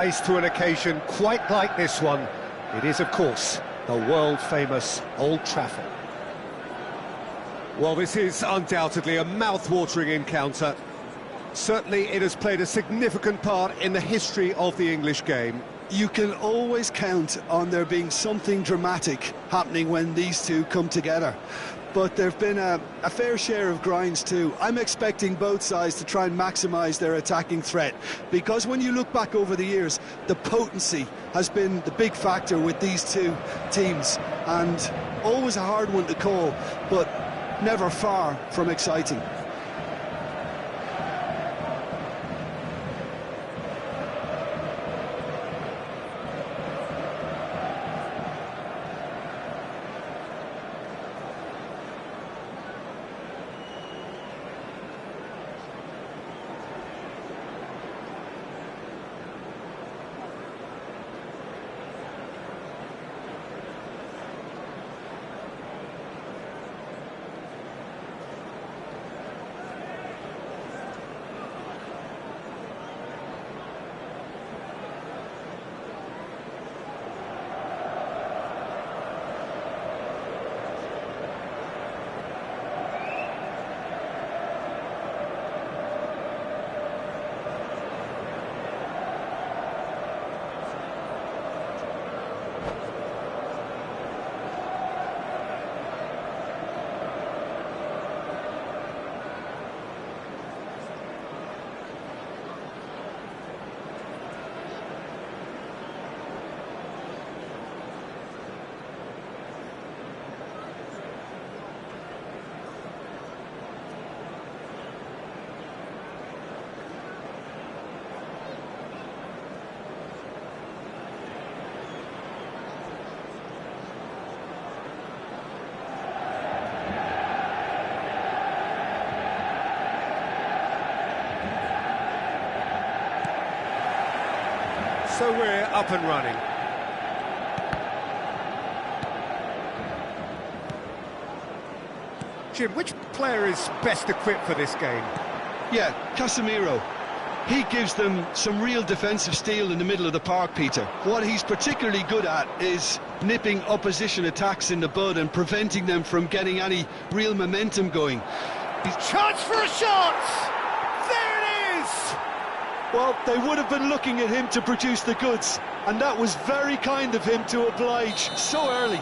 Rise to an occasion quite like this one. It is, of course, the world-famous Old Trafford. Well, this is undoubtedly a mouth-watering encounter. Certainly, it has played a significant part in the history of the English game. You can always count on there being something dramatic happening when these two come together. But there have been a fair share of grinds too. I'm expecting both sides to try and maximise their attacking threat, because when you look back over the years, the potency has been the big factor with these two teams, and always a hard one to call, but never far from exciting. So we're up and running. Jim, which player is best equipped for this game? Yeah, Casemiro. He gives them some real defensive steel in the middle of the park, Peter. What he's particularly good at is nipping opposition attacks in the bud and preventing them from getting any real momentum going. Chance for a shot! There it is! Well, they would have been looking at him to produce the goods, and that was very kind of him to oblige so early.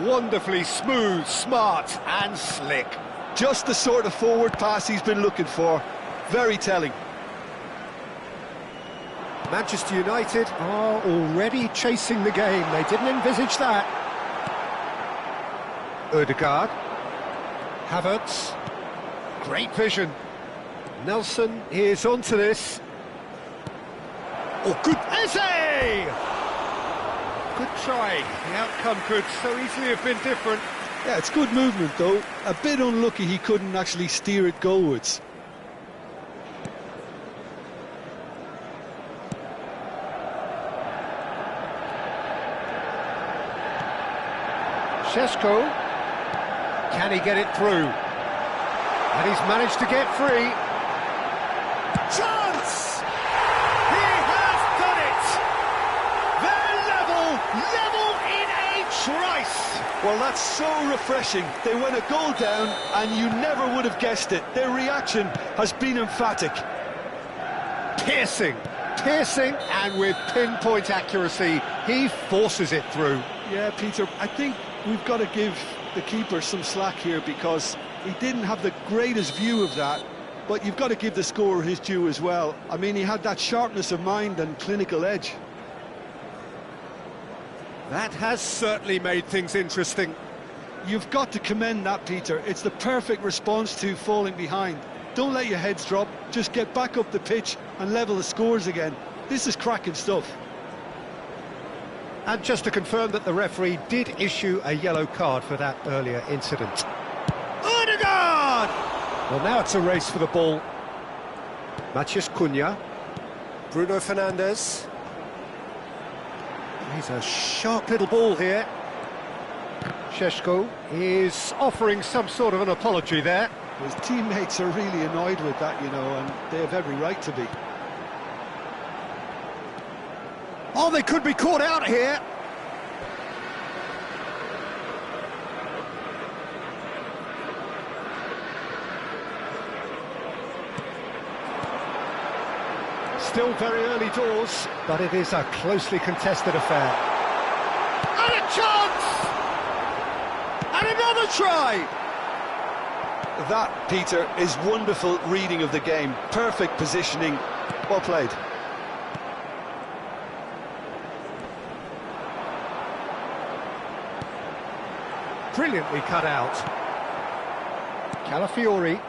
Wonderfully smooth, smart and slick. Just the sort of forward pass he's been looking for. Very telling. Manchester United are already chasing the game. They didn't envisage that. Odegaard. Havertz. Great vision. Nelson is onto this. Oh, good essay! Good try. The outcome could so easily have been different. Yeah, it's good movement though. A bit unlucky he couldn't actually steer it goalwards. Šeško. Can he get it through? And he's managed to get free. Chance! He has done it! They're level in a trice! Well, that's so refreshing. They went a goal down and you never would have guessed it. Their reaction has been emphatic. Piercing, and with pinpoint accuracy, he forces it through. Yeah, Peter, I think we've got to give the keeper some slack here, because he didn't have the greatest view of that, but you've got to give the scorer his due as well. I mean, he had that sharpness of mind and clinical edge. That has certainly made things interesting. You've got to commend that, Peter. It's the perfect response to falling behind. Don't let your heads drop, just get back up the pitch and level the scores again. This is cracking stuff. And just to confirm that the referee did issue a yellow card for that earlier incident. Odegaard! Well, now it's a race for the ball. Matheus Cunha. Bruno Fernandes. He's a sharp little ball here. Šeško is offering some sort of an apology there. His teammates are really annoyed with that, you know, and they have every right to be. Oh, they could be caught out here. Still very early doors, but it is a closely contested affair. And a chance! And another try! That, Peter, is wonderful reading of the game. Perfect positioning. Well played. Brilliantly cut out. Calafiori.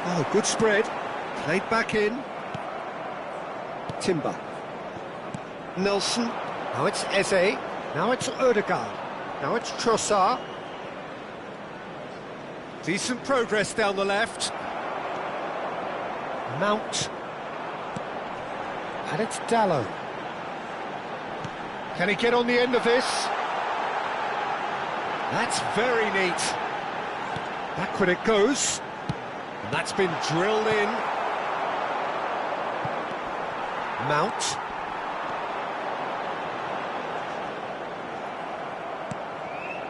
Oh, good spread. Played back in. Timber. Nelson. Now it's Eze. Now it's Ødegaard. Now it's Trossard. Decent progress down the left. Mount. And it's Dallo. Can he get on the end of this? That's very neat. Backward it goes. And that's been drilled in. Mount.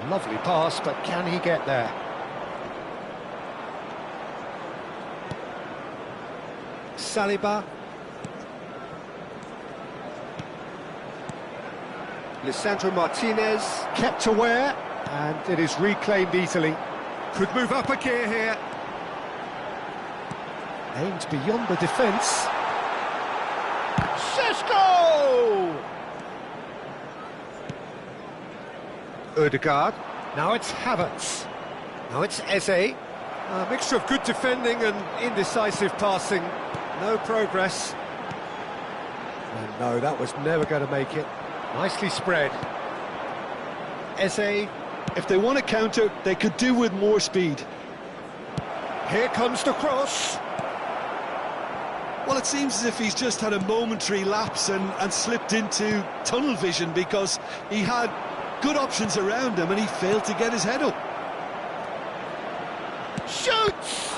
Lovely pass, but can he get there? Saliba. Lisandro Martinez kept aware, and it is reclaimed easily. Could move up a gear here. Aimed beyond the defence. Šeško! Ødegaard. Now it's Havertz. Now it's Eze. A mixture of good defending and indecisive passing. No progress. And no, that was never going to make it. Nicely spread. Eze. If they want to counter, they could do with more speed. Here comes the cross. Well, it seems as if he's just had a momentary lapse and slipped into tunnel vision, because he had good options around him and he failed to get his head up. Shoots!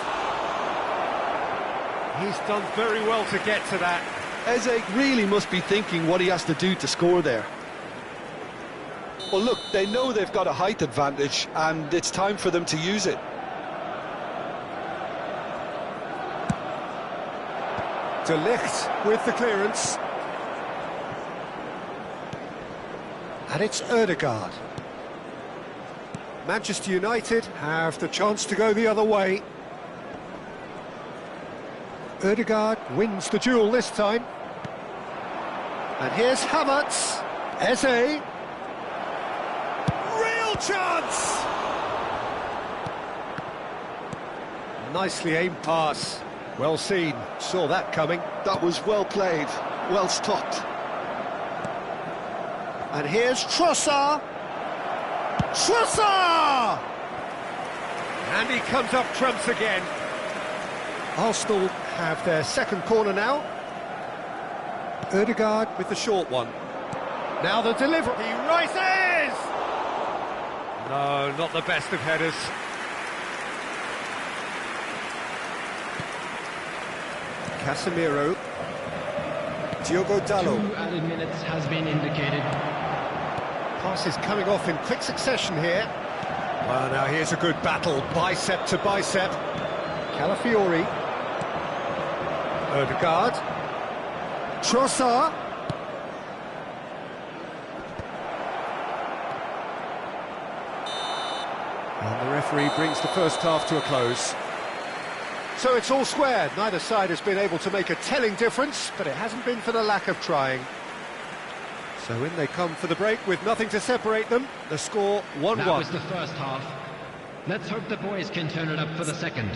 He's done very well to get to that. Eze really must be thinking what he has to do to score there. Well, look, they know they've got a height advantage and it's time for them to use it. De Ligt with the clearance. And it's Ødegaard. Manchester United have the chance to go the other way. Ødegaard wins the duel this time. And here's Havertz. Eze. Real chance! Nicely aimed pass. Well seen. Saw that coming. That was well played. Well stopped. And here's Trossard. Trossard! And he comes up trumps again. Arsenal have their second corner now. Ødegaard with the short one. Now the delivery. He rises! No, not the best of headers. Casemiro. Diogo Dallo. 2 added minutes has been indicated. Passes coming off in quick succession here. Well, now here's a good battle, bicep to bicep. Calafiori. Ødegaard. Trossard. And the referee brings the first half to a close. So it's all square. Neither side has been able to make a telling difference, but it hasn't been for the lack of trying. So in they come for the break with nothing to separate them. The score 1-1. That was the first half. Let's hope the boys can turn it up for the second.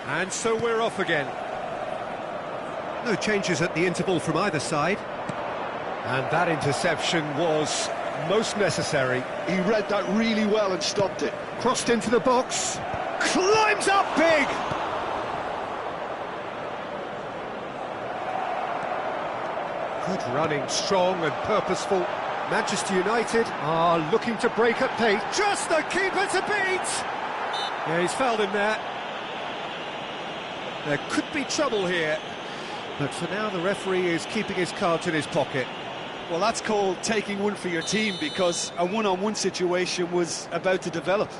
And so we're off again. No changes at the interval from either side. And that interception was most necessary. He read that really well and stopped it. Crossed into the box. Climbs up big! Good running, strong and purposeful. Manchester United are looking to break at pace. Just the keeper to beat! Yeah, he's fouled him there. There could be trouble here. But for now, the referee is keeping his cards in his pocket. Well, that's called taking one for your team, because a one-on-one situation was about to develop.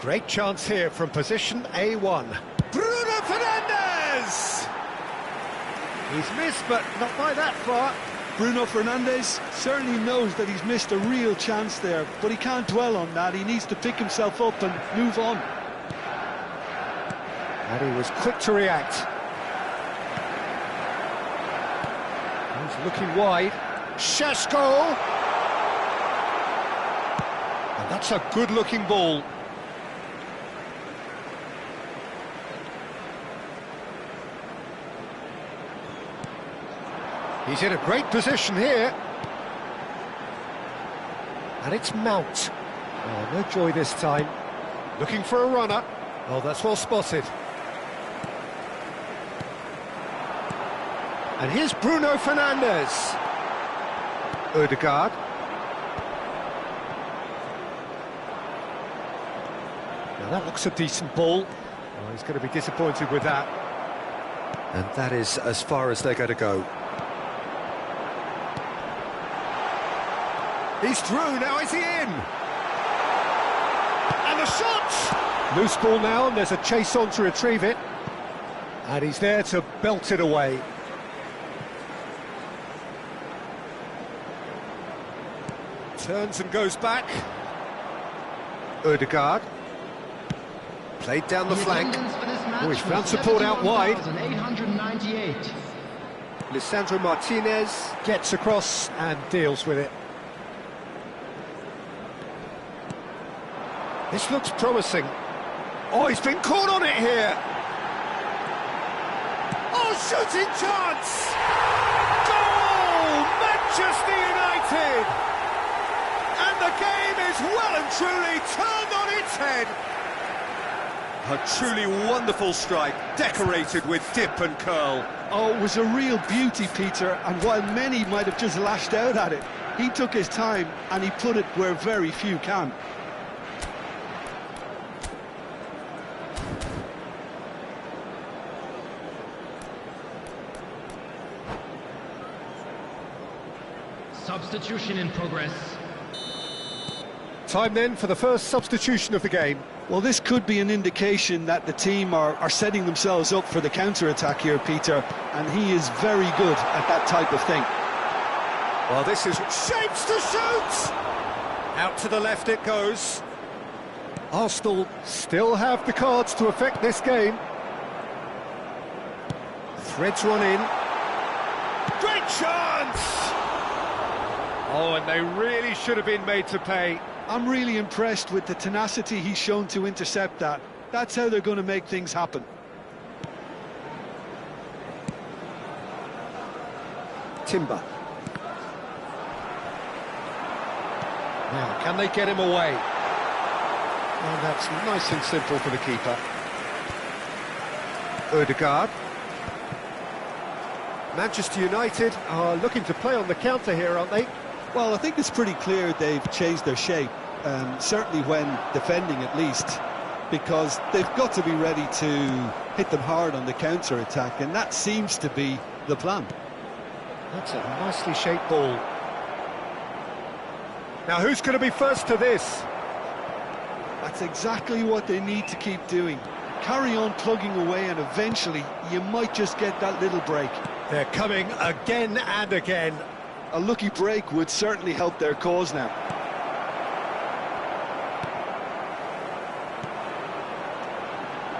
Great chance here from position A1. Bruno Fernandes! He's missed, but not by that far. Bruno Fernandes certainly knows that he's missed a real chance there, but he can't dwell on that. He needs to pick himself up and move on. And he was quick to react. He's looking wide. Šeško! And that's a good-looking ball. He's in a great position here. And it's Mount. Oh, no joy this time. Looking for a runner. Oh, that's well spotted. And here's Bruno Fernandes. Ødegaard. Now that looks a decent ball. Oh, he's going to be disappointed with that. And that is as far as they're going to go. He's through, now is he in? And the shot! Loose ball now, and there's a chase on to retrieve it. And he's there to belt it away. Turns and goes back. Ødegaard. Played down the flank. Oh, he's found support out wide. 898. Lisandro Martinez gets across and deals with it. This looks promising. Oh, he's been caught on it here. Oh, shooting chance! Goal! Manchester United! And the game is well and truly turned on its head. A truly wonderful strike, decorated with dip and curl. Oh, it was a real beauty, Peter, and while many might have just lashed out at it, he took his time and he put it where very few can. Substitution in progress. Time then for the first substitution of the game. Well, this could be an indication that the team are setting themselves up for the counter-attack here, Peter, and he is very good at that type of thing. Well, this is shapes to shoot! Out to the left it goes. Arsenal still have the cards to affect this game. Threads one in. Great chance! Oh, and they really should have been made to pay. I'm really impressed with the tenacity he's shown to intercept that. That's how they're going to make things happen. Timber. Now, can they get him away? And that's nice and simple for the keeper. Ødegaard. Manchester United are looking to play on the counter here, aren't they? Well, I think it's pretty clear they've changed their shape, certainly when defending at least, because they've got to be ready to hit them hard on the counter-attack, and that seems to be the plan. That's a nicely shaped ball. Now, who's going to be first to this? That's exactly what they need to keep doing. Carry on plugging away, and eventually you might just get that little break. They're coming again and again. A lucky break would certainly help their cause now.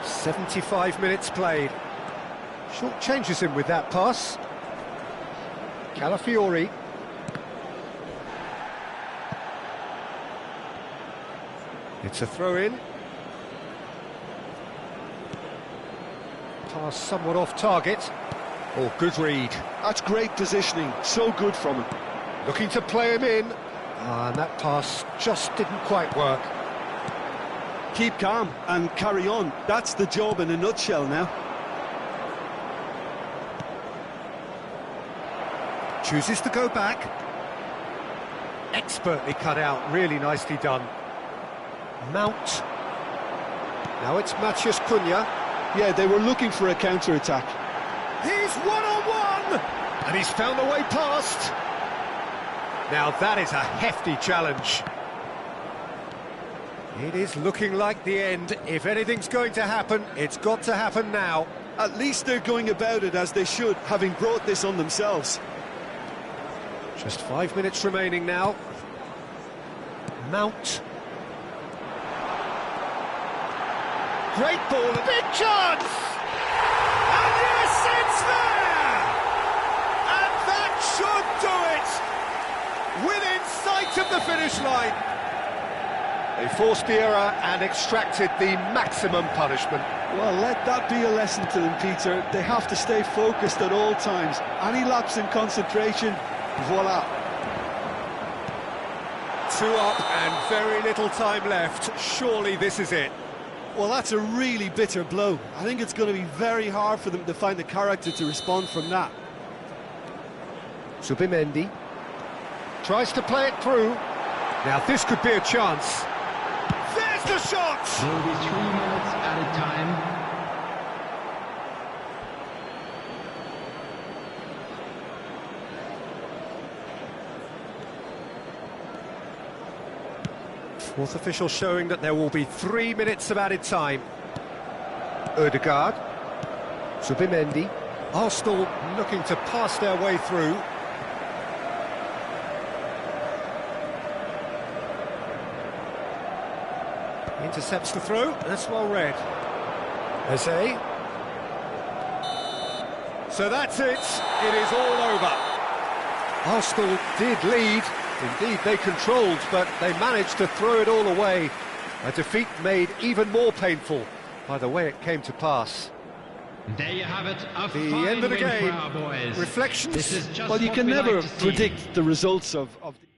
"75 minutes played. Short changes him with that pass. Calafiori. It's a throw-in. Pass somewhat off target. Oh, good read. That's great positioning, so good from him. Looking to play him in. And that pass just didn't quite work. Keep calm and carry on. That's the job in a nutshell now. Chooses to go back. Expertly cut out, really nicely done. Mount. Now it's Matthias Cunha. Yeah, they were looking for a counter-attack. He's one-on-one! And he's found a way past. Now that is a hefty challenge. It is looking like the end. If anything's going to happen, it's got to happen now. At least they're going about it as they should, having brought this on themselves. Just 5 minutes remaining now. Mount. Great ball, a big chance! And yes, it's there! And that should do it! Within sight of the finish line. They forced the error and extracted the maximum punishment. Well, let that be a lesson to them, Peter. They have to stay focused at all times. Any lapse in concentration, voila. 2 up and very little time left. Surely this is it. Well, that's a really bitter blow. I think it's going to be very hard for them to find the character to respond from that. Zubimendi tries to play it through. Now this could be a chance. There's the shot! There will be 3 minutes added time. Fourth official showing that there will be 3 minutes of added time. Ødegaard. Zubimendi. Arsenal looking to pass their way through. Intercepts the throw. That's well read. Eze. So that's it. It is all over. Arsenal did lead. Indeed, they controlled, but they managed to throw it all away. A defeat made even more painful by the way it came to pass. There you have it, a The fine end of the win game. for our boys. Reflections? This is just Well, you what can we never like to see. predict the results of the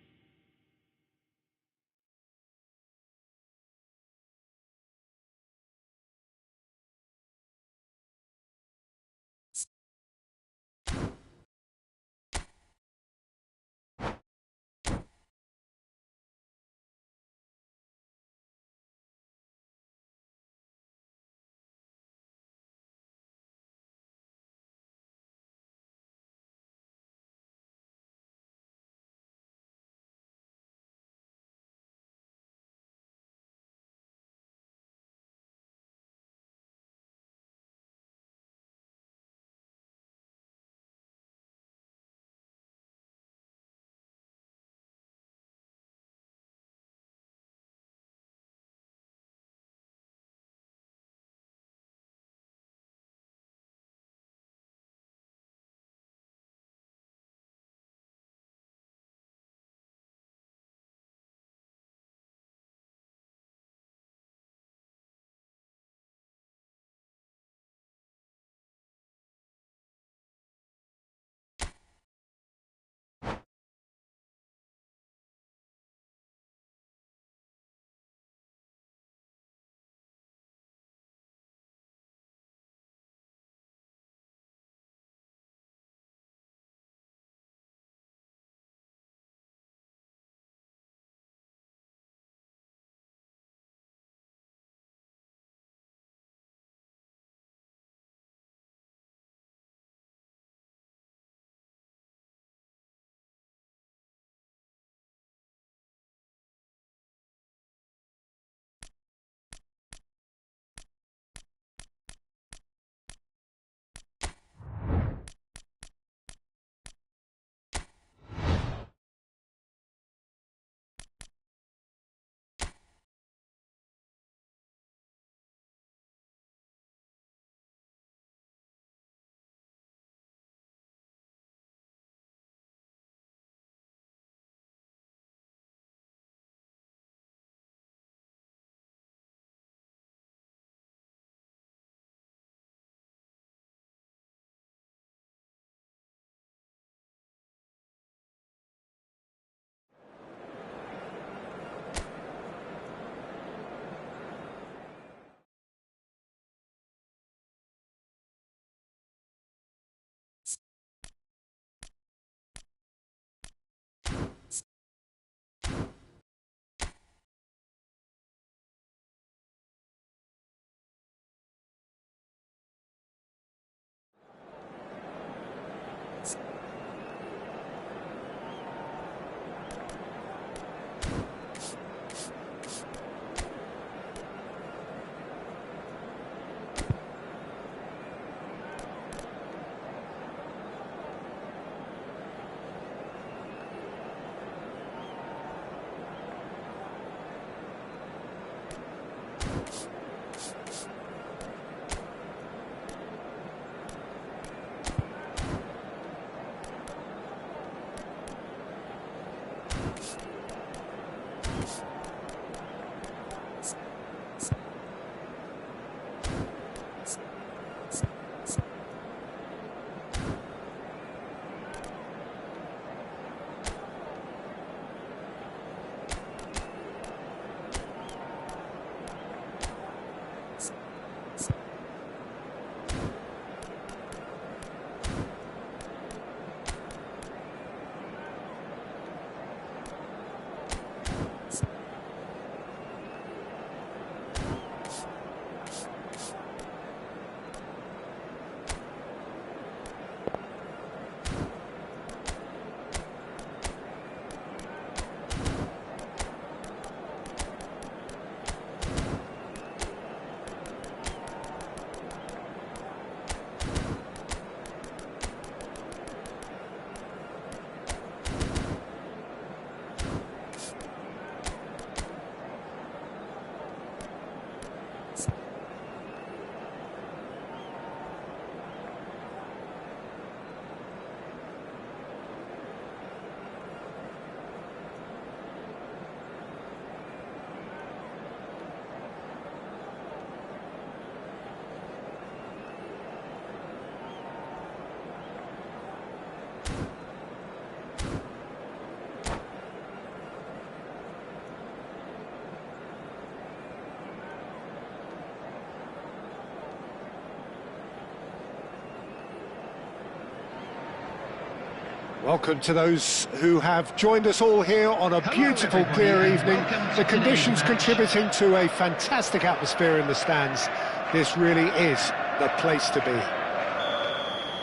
Welcome to those who have joined us all here on a beautiful, everybody, clear and evening. welcome to The conditions today's match. contributing to a fantastic atmosphere in the stands. This really is the place to be.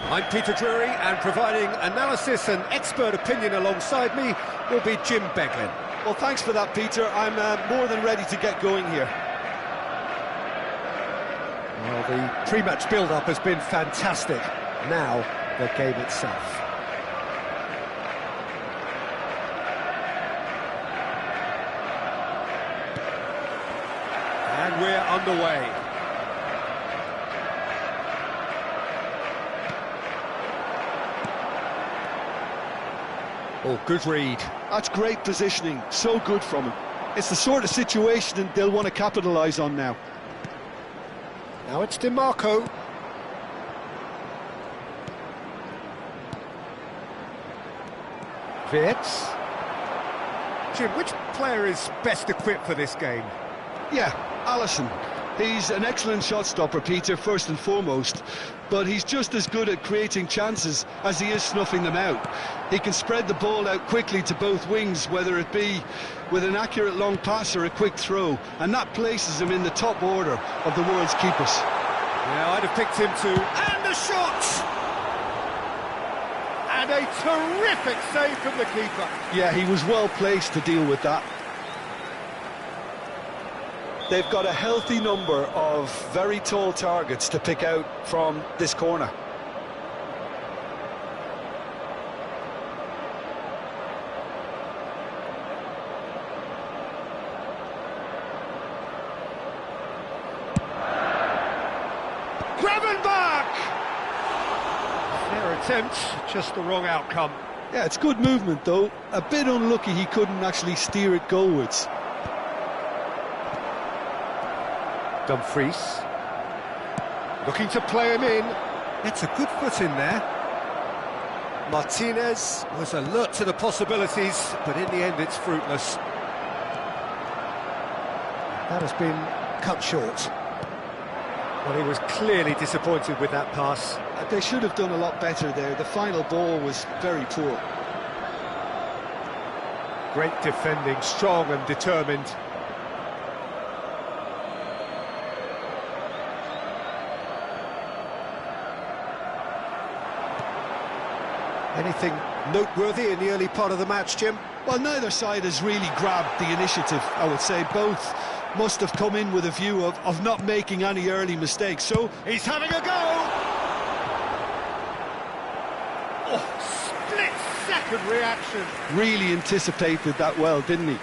I'm Peter Drury, and providing analysis and expert opinion alongside me will be Jim Beglin. Well, thanks for that, Peter. I'm more than ready to get going here. Well, the pre-match build-up has been fantastic. Now, the game itself. And we're underway. Oh, good read. That's great positioning, so good from him. It's the sort of situation they'll want to capitalise on now. Now it's DiMarco. Wirtz. Jim, which player is best equipped for this game? Yeah, Alisson. He's an excellent shot stopper, Peter, first and foremost, but he's just as good at creating chances as he is snuffing them out. He can spread the ball out quickly to both wings, whether it be with an accurate long pass or a quick throw, and that places him in the top order of the world's keepers. Yeah, I'd have picked him too. And the shot! And a terrific save from the keeper. Yeah, he was well placed to deal with that. They've got a healthy number of very tall targets to pick out from this corner. Gravenberch! Fair attempt, just the wrong outcome. Yeah, it's good movement though. A bit unlucky he couldn't actually steer it goalwards. Dumfries. Looking to play him in. It's a good foot in there. Martinez was alert to the possibilities, but in the end it's fruitless. That has been cut short. Well, he was clearly disappointed with that pass. They should have done a lot better there. The final ball was very poor. Great defending, strong and determined. Anything noteworthy in the early part of the match, Jim? Well, neither side has really grabbed the initiative, I would say. Both must have come in with a view of not making any early mistakes. So he's having a go! Oh, split-second reaction. really anticipated that well, didn't he?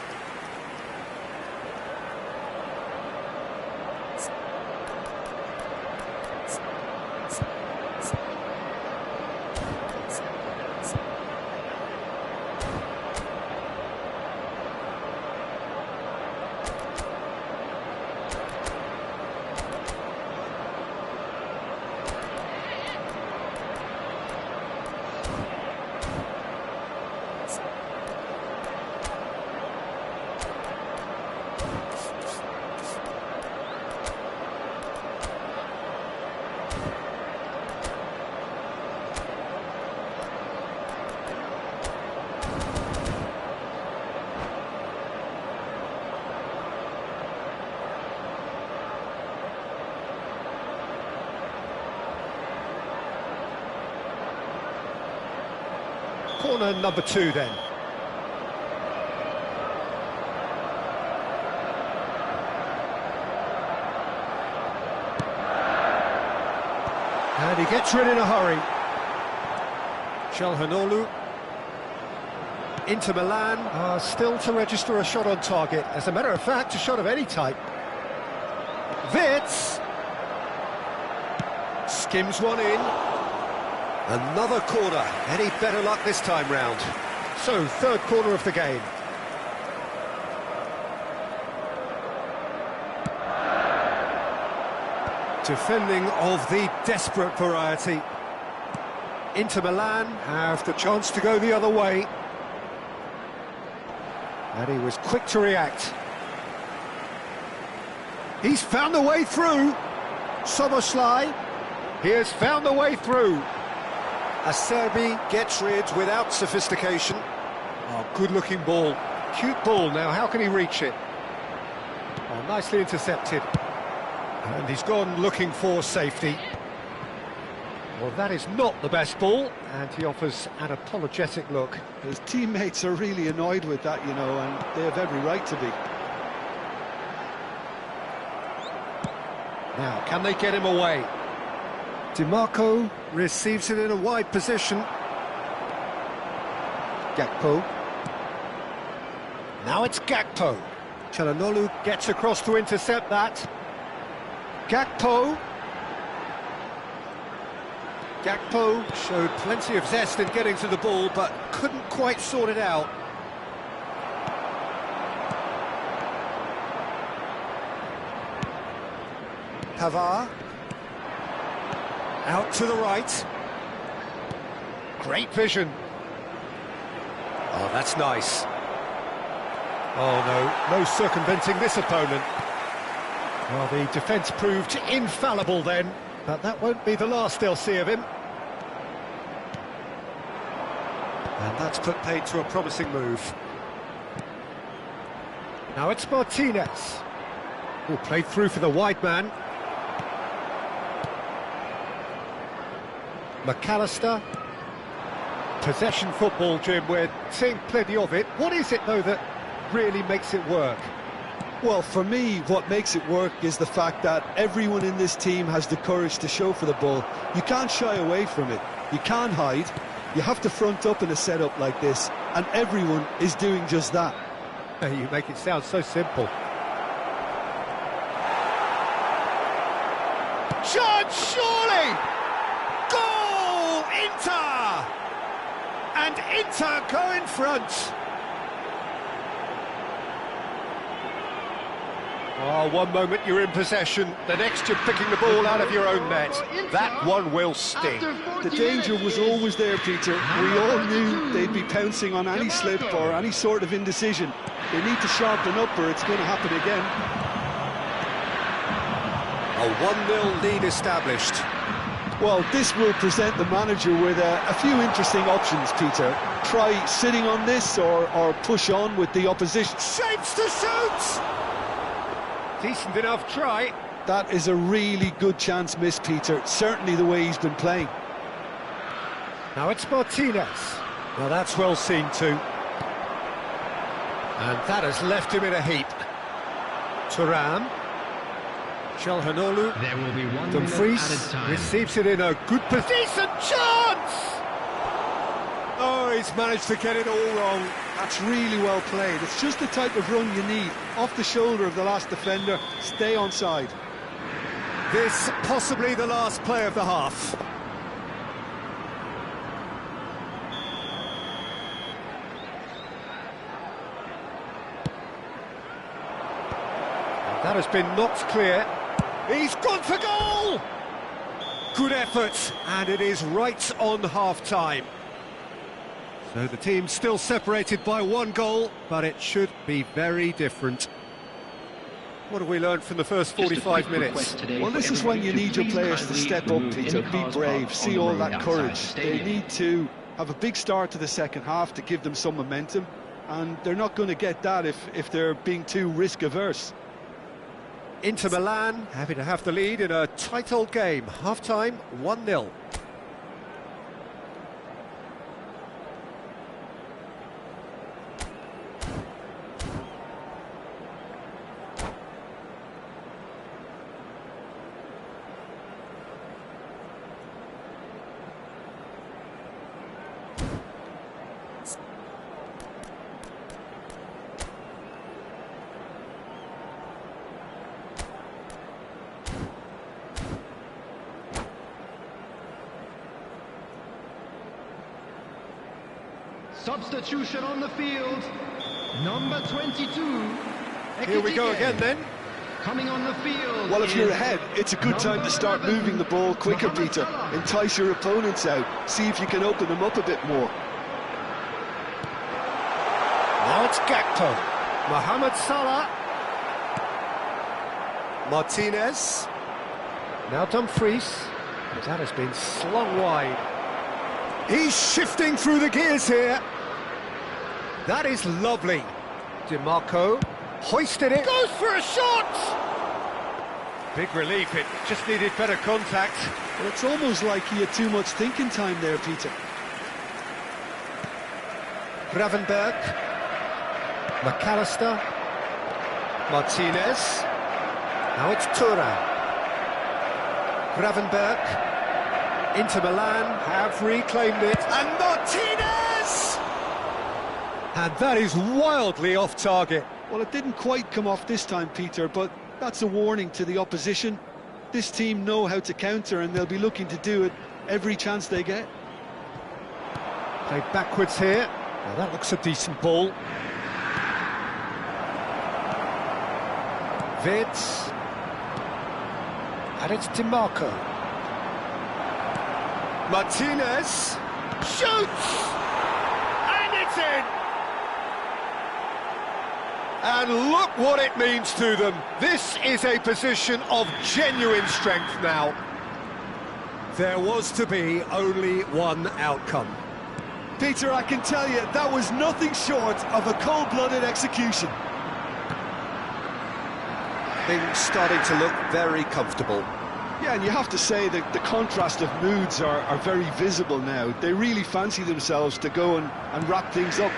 Corner number 2 then. And he gets rid in a hurry. Çalhanoğlu. Inter Milan are still to register a shot on target. As a matter of fact, a shot of any type. Wirtz. Skims one in. Another corner. Any better luck this time round? So, third corner of the game. Defending of the desperate variety. Inter Milan have the chance to go the other way. And he was quick to react. He's found a way through. Soboslai. He has found a way through. Acerbi gets rid without sophistication. Oh, good-looking ball. Cute ball now, how can he reach it? Oh, nicely intercepted. And he's gone looking for safety. Well, that is not the best ball, and he offers an apologetic look. His teammates are really annoyed with that, you know, and they have every right to be. Now, can they get him away? DiMarco receives it in a wide position. Gakpo. Now it's Gakpo. Çalhanoğlu gets across to intercept that. Gakpo. Gakpo showed plenty of zest in getting to the ball, but couldn't quite sort it out. Pavard. Out to the right. Great vision. Oh, that's nice. Oh, no circumventing this opponent. Well, the defence proved infallible then, but that won't be the last they'll see of him. And that's put paid to a promising move. Now it's Martinez, who played through for the wide man. McAllister. Possession football, Jim, we're seeing plenty of it. What is it, though, that really makes it work? Well, for me, what makes it work is the fact that everyone in this team has the courage to show for the ball. You can't shy away from it. You can't hide. You have to front up in a setup like this, and everyone is doing just that. You make it sound so simple. Chance, surely! Goal! Inter! And Inter go in front. Oh, one moment you're in possession, the next you're picking the ball out of your own net. That one will sting. The danger was always there, Peter. We all knew they'd be pouncing on any slip or any sort of indecision. They need to sharpen up or it's going to happen again. A 1-0 lead established. Well, this will present the manager with a few interesting options, Peter. Try sitting on this or push on with the opposition. Shapes to shoot! Decent enough try. That is a really good chance missed, Peter. Certainly the way he's been playing. Now it's Martinez. Well, that's well seen too. And that has left him in a heap. Thuram. Çalhanoğlu. There will be 1 minute Dumfries added time. receives it in a good position. Decent chance! Oh, he's managed to get it all wrong. That's really well played. It's just the type of run you need. Off the shoulder of the last defender, stay onside. This possibly the last play of the half. And that has been knocked clear. He's gone for goal! Good effort, and it is right on half-time. So the team's still separated by 1 goal, but it should be very different. What have we learned from the first 45 minutes? Well, this is when you need your players to step up, Peter, be brave, see all that courage. They need to have a big start to the second half to give them some momentum, and they're not going to get that if they're being too risk-averse. Inter Milan happy to have the lead in a tight old game. Half-time, 1-0. Substitution on the field. Number 22. Here we go again then. Coming on the field. Well, if you're ahead, it's a good time to start moving the ball quicker, Peter. Entice your opponents out. See if you can open them up a bit more. Now it's Gakpo. Mohamed Salah. Martinez. Now Dumfries. That has been slung wide. He's shifting through the gears here. That is lovely. DiMarco hoisted it. Goes for a shot! Big relief, it just needed better contact. Well, it's almost like he had too much thinking time there, Peter. Gravenberg. McAllister. Martinez. Now it's Thuram. Gravenberg. Inter Milan have reclaimed it. And Martinez! And that is wildly off target. Well, it didn't quite come off this time, Peter, but that's a warning to the opposition. This team know how to counter, and they'll be looking to do it every chance they get. Played backwards here. Well, that looks a decent ball. Vids. And it's DiMarco. Martinez. Shoots! And it's in! And look what it means to them. This is a position of genuine strength now. There was to be only one outcome. Peter, I can tell you, that was nothing short of a cold-blooded execution. Things starting to look very comfortable. Yeah, and you have to say that the contrast of moods are very visible now. They really fancy themselves to go and wrap things up.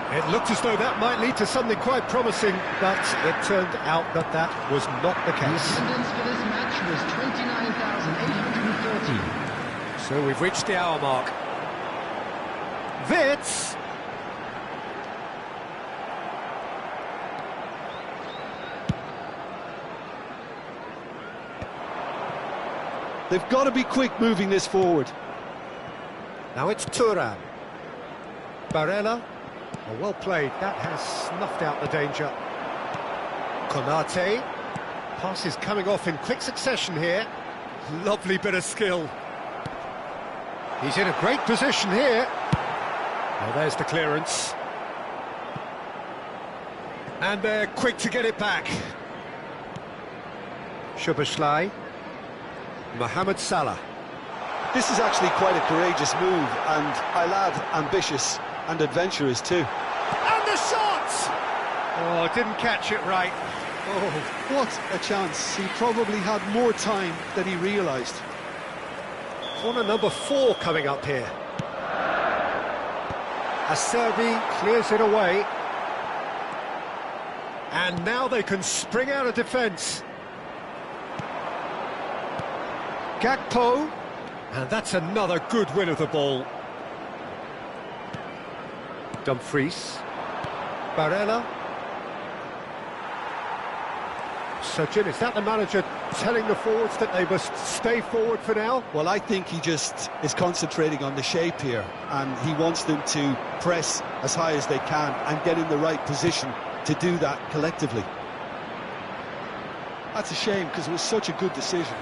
It looked as though that might lead to something quite promising, but it turned out that that was not the The case. attendance for this match was 29,840. So we've reached the hour mark. Vitz! They've got to be quick moving this forward. Now it's Thuram. Barella. Oh, well played. That has snuffed out the danger. Konate. Passes coming off in quick succession here. Lovely bit of skill. He's in a great position here. Well, there's the clearance. And they're quick to get it back. Szoboszlai. Mohamed Salah. This is actually quite a courageous move, and I'll add ambitious and adventurous too. And the shot! Oh, didn't catch it right. Oh, what a chance. He probably had more time than he realised. Corner number 4 coming up here. Acerbi clears it away. And now they can spring out of defence. Gakpo. And that's another good win of the ball. Dumfries. Barella. So, Jim, is that the manager telling the forwards that they must stay forward for now? Well, I think he just is concentrating on the shape here, and he wants them to press as high as they can and get in the right position to do that collectively. That's a shame, because it was such a good decision.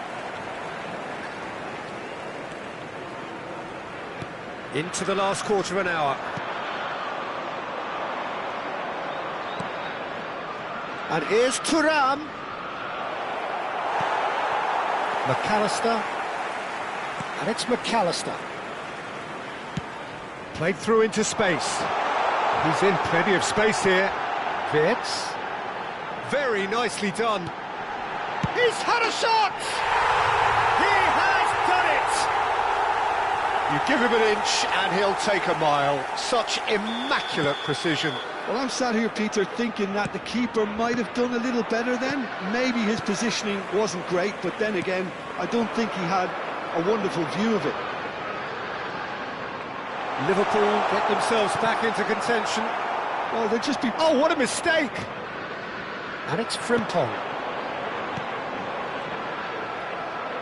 Into the last quarter of an hour. And here's Thuram. McAllister. And it's McAllister. Played through into space. He's in plenty of space here. Vitz. Very nicely done. He's had a shot! He has done it! You give him an inch and he'll take a mile. Such immaculate precision. Well, I'm sat here, Peter, thinking that the keeper might have done a little better then. Maybe his positioning wasn't great, but then again, I don't think he had a wonderful view of it. Liverpool get themselves back into contention. Well, they'll just be... Oh, what a mistake! And it's Frimpong.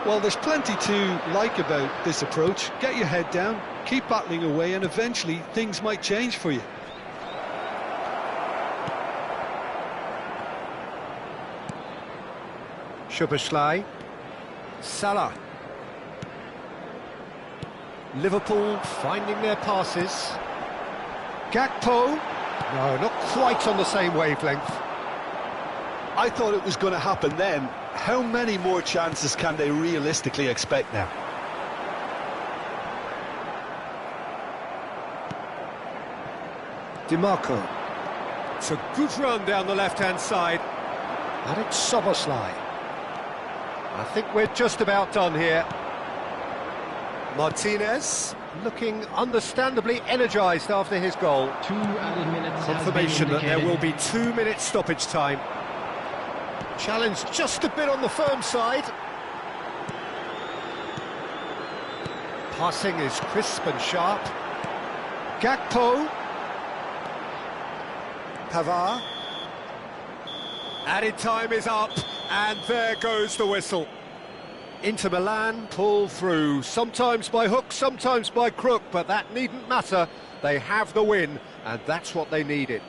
Well, there's plenty to like about this approach. Get your head down, keep battling away, and eventually things might change for you. Szoboszlai. Salah. Liverpool finding their passes. Gakpo. No, not quite on the same wavelength. I thought it was going to happen then. How many more chances can they realistically expect now? DiMarco. It's a good run down the left-hand side. And it's Soboslai. I think we're just about done here. Martinez, looking understandably energised after his goal. 2 added minutes. Confirmation that there will be 2 minutes stoppage time. Challenge just a bit on the firm side. Passing is crisp and sharp. Gakpo. Pavard. Added time is up, and there goes the whistle. Inter Milan pull through, sometimes by hook, sometimes by crook, but that needn't matter. They have the win, and that's what they needed.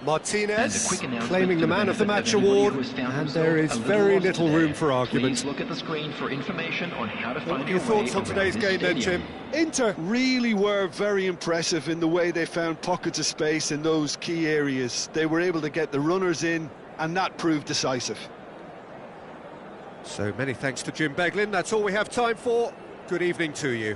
Martinez claiming the Man of the Match award, and there is very little room for argument. Please look at the screen for information on how to find What are your thoughts on today's game then, Jim? Inter really were very impressive in the way they found pockets of space in those key areas. They were able to get the runners in, and that proved decisive. So many thanks to Jim Beglin. That's all we have time for. Good evening to you.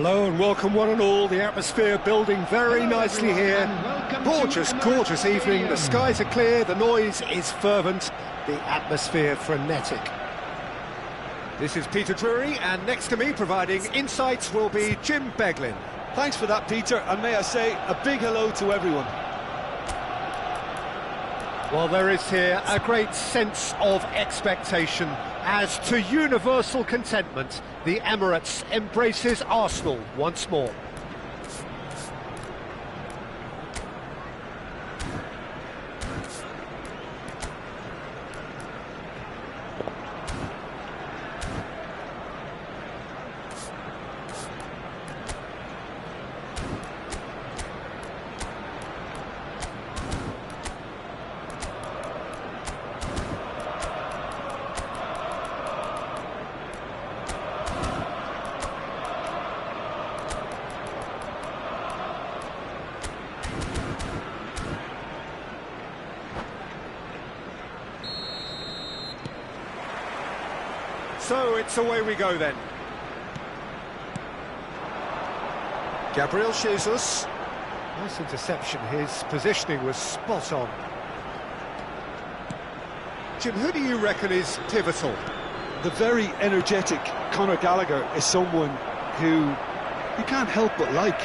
Hello and welcome one and all. The atmosphere building very nicely here. Gorgeous, gorgeous evening. The skies are clear, the noise is fervent, the atmosphere frenetic. This is Peter Drury, and next to me providing insights will be Jim Beglin. Thanks for that, Peter, and may I say a big hello to everyone. Well, there is here a great sense of expectation as to universal contentment. The Emirates embraces Arsenal once more. So it's away we go then. Gabriel Jesus. Nice interception, his positioning was spot on. Jim, who do you reckon is pivotal? The very energetic Conor Gallagher is someone who you can't help but like.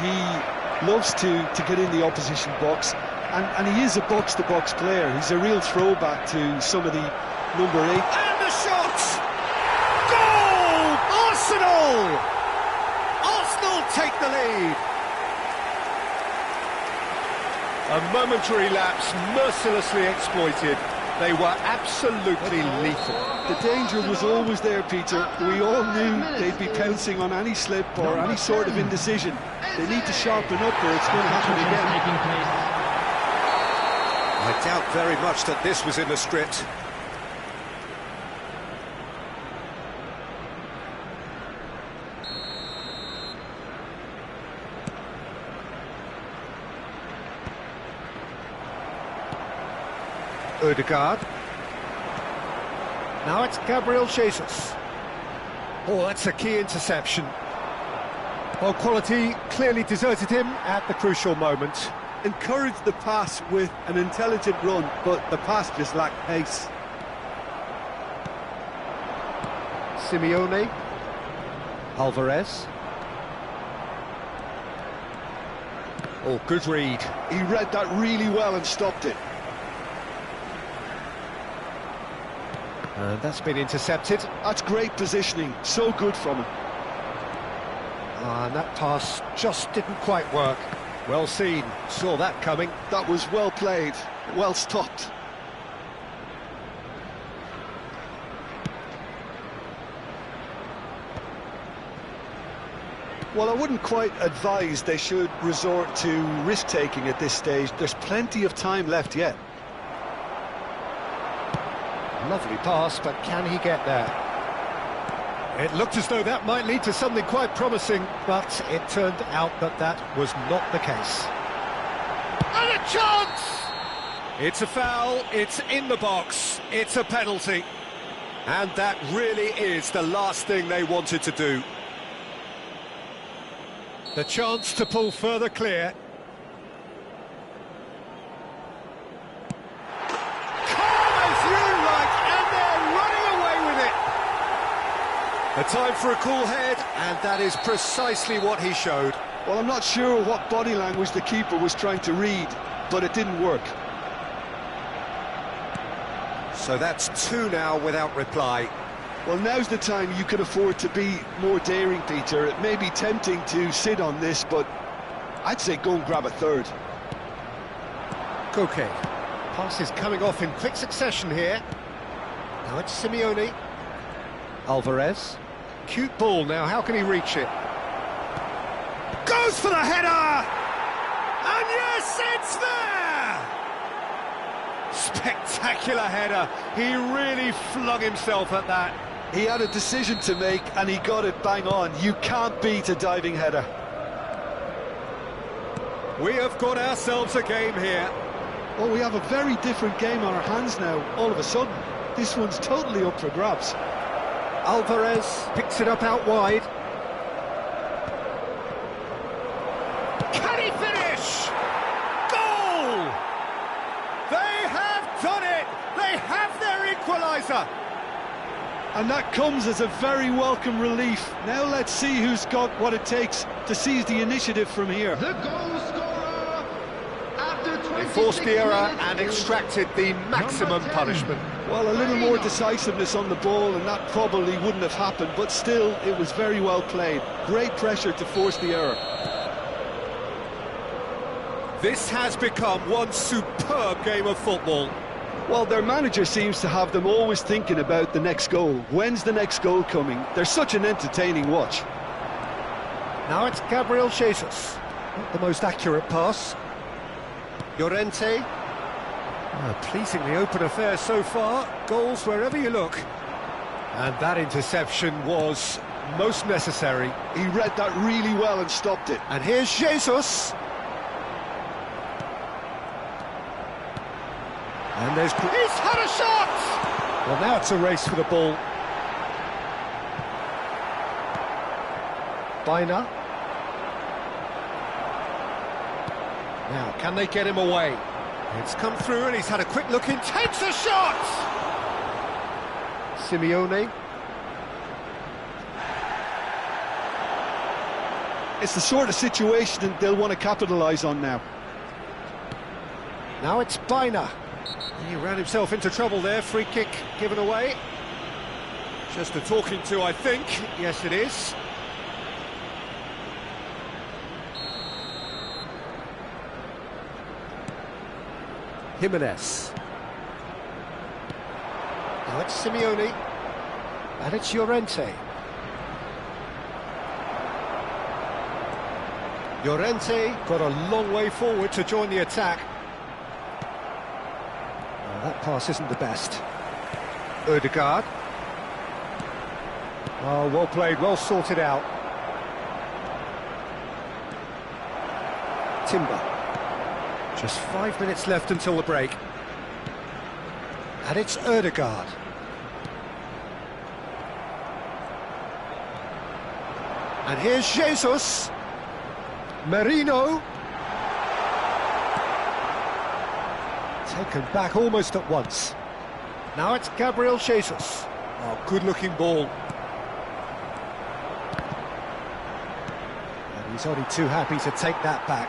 He loves to get in the opposition box, and he is a box-to-box player. He's a real throwback to some of the number 8. And the shot! Goal! Arsenal! Arsenal take the lead. A momentary lapse mercilessly exploited. They were absolutely lethal. The danger was always there, Peter. We all knew they'd be pouncing on any slip or any sort of indecision. They need to sharpen up or it's going to happen again. I doubt very much that this was in the script. Odegaard. Now it's Gabriel Jesus. Oh, that's a key interception. Well, quality clearly deserted him at the crucial moment. Encouraged the pass with an intelligent run, but the pass just lacked pace. Simeone. Alvarez. Oh, good read. He read that really well and stopped it. And that's been intercepted. That's great positioning, so good from him. And that pass just didn't quite work. Well seen, saw that coming. That was well played, well stopped. Well, I wouldn't quite advise they should resort to risk-taking at this stage. There's plenty of time left yet. Lovely pass, but can he get there? It looked as though that might lead to something quite promising, but it turned out that that was not the case. And a chance! It's a foul, it's in the box, it's a penalty. And that really is the last thing they wanted to do. The chance to pull further clear. A time for a cool head, and that is precisely what he showed. Well, I'm not sure what body language the keeper was trying to read, but it didn't work. So that's 2 now without reply. Well, now's the time you can afford to be more daring, Peter. It may be tempting to sit on this, but I'd say go and grab a third. Koke. Pass is coming off in quick succession here. Now it's Simeone. Alvarez. Cute ball now, how can he reach it? Goes for the header! And yes, it's there! Spectacular header. He really flung himself at that. He had a decision to make and he got it bang on. You can't beat a diving header. We have got ourselves a game here. Oh, we have a very different game on our hands now, all of a sudden. This one's totally up for grabs. Alvarez picks it up out wide. closer. And that comes as a very welcome relief. Now let's see who's got what it takes to seize the initiative from here. The goal scorer after 26 They forced the error minutes and is extracted the maximum number 10. punishment. Well, a little more decisiveness on the ball and that probably wouldn't have happened, but still, it was very well played. Great pressure to force the error. This has become one superb game of football. Well, their manager seems to have them always thinking about the next goal. When's the next goal coming? They're such an entertaining watch. Now it's Gabriel Jesus. Not the most accurate pass. Llorente. Pleasingly open affair so far. Goals wherever you look. And that interception was most necessary. He read that really well and stopped it. And here's Jesus. And there's... He's had a shot! Well, now it's a race for the ball. Bina. Now, can they get him away? It's come through and he's had a quick look in, takes a shot! Simeone. It's the sort of situation that they'll want to capitalise on now. Now it's Bina. He ran himself into trouble there, free kick given away. Just a talking to, I think. Yes, it is. Jimenez. Now it's Simeone. And it's Llorente. Llorente got a long way forward to join the attack. That pass isn't the best. Ødegaard. Oh, well played, well sorted out. Timber. Just 5 minutes left until the break. And it's Ødegaard. And here's Jesus. Merino. Taken back almost at once. Now it's Gabriel Jesus. Oh, good-looking ball. And he's only too happy to take that back.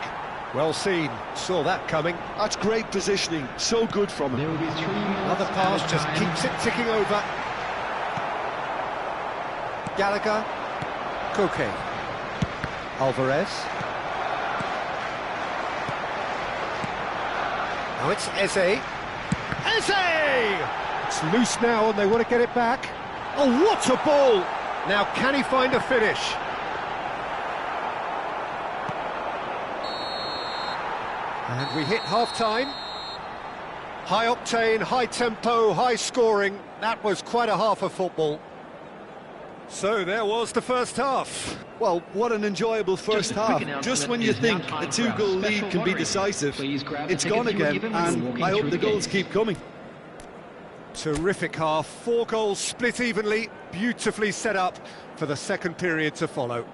Well seen, saw that coming. That's great positioning, so good from There him. will be 3 minutes Another pass added just time. keeps it ticking over. Gallagher. Koke. Alvarez. Now it's Eze. Eze! It's loose now and they want to get it back. Oh, what a ball! Now, can he find a finish? And we hit half-time. High octane, high tempo, high scoring. That was quite a half of football. So there was the first half. Well, what an enjoyable first Just a quick half. announcement, Just when you it's now think time a for our two-goal lead special can be lottery. decisive, Please grab the it's tickets gone you were again, given when and walking I hope through the the goals gate. keep coming. Terrific half, 4 goals split evenly, beautifully set up for the second period to follow.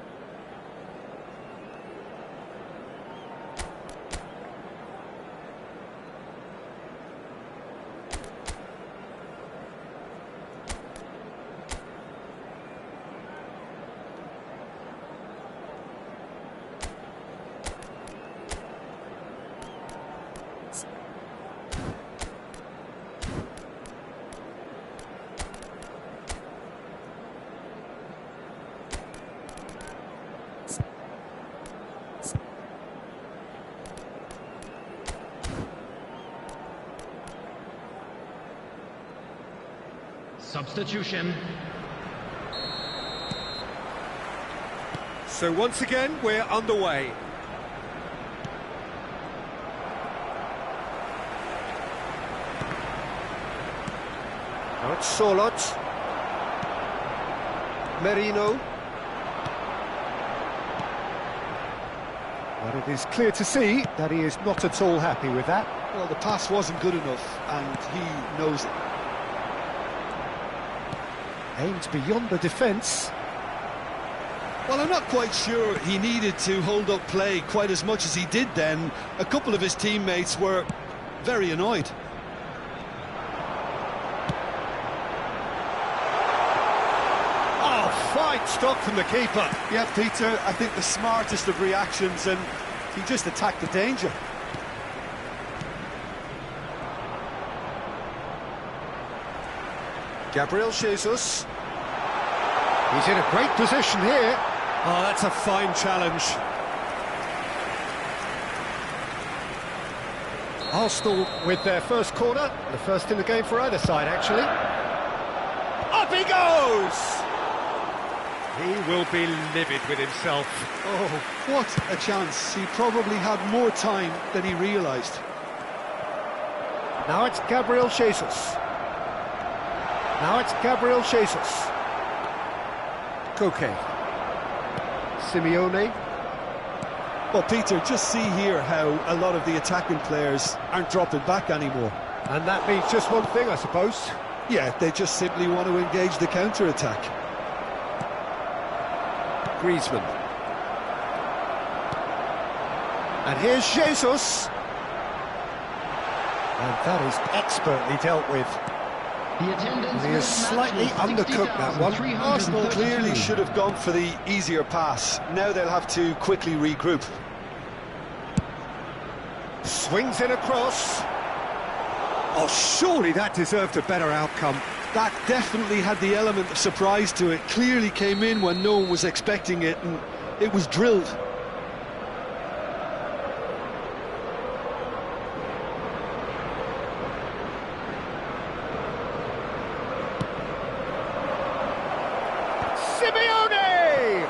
Substitution. So once again, we're underway. Now it's Solot. Merino. But it is clear to see that he is not at all happy with that. Well, the pass wasn't good enough, and he knows it. Aimed beyond the defence. Well, I'm not quite sure he needed to hold up play quite as much as he did then. A couple of his teammates were very annoyed. Good stop from the keeper. Yeah, Peter, I think the smartest of reactions, and he just attacked the danger. Gabriel Jesus. He's in a great position here. Oh, that's a fine challenge. Arsenal with their first corner, the first in the game for either side, actually. Up he goes! He will be livid with himself. Oh, what a chance. He probably had more time than he realised. Now it's Gabriel Jesus. Now it's Gabriel Jesus. Koke. Simeone. Well, Peter, just see here how a lot of the attacking players aren't dropping back anymore. And that means just one thing, I suppose. Yeah, they just simply want to engage the counter-attack. Griezmann. And here's Jesus. And that is expertly dealt with. The attendance He is slightly undercooked, that one. Arsenal clearly should have gone for the easier pass. Now they'll have to quickly regroup. Swings in across. Oh, surely that deserved a better outcome. That definitely had the element of surprise to it. Clearly came in when no one was expecting it, and it was drilled. Simeone!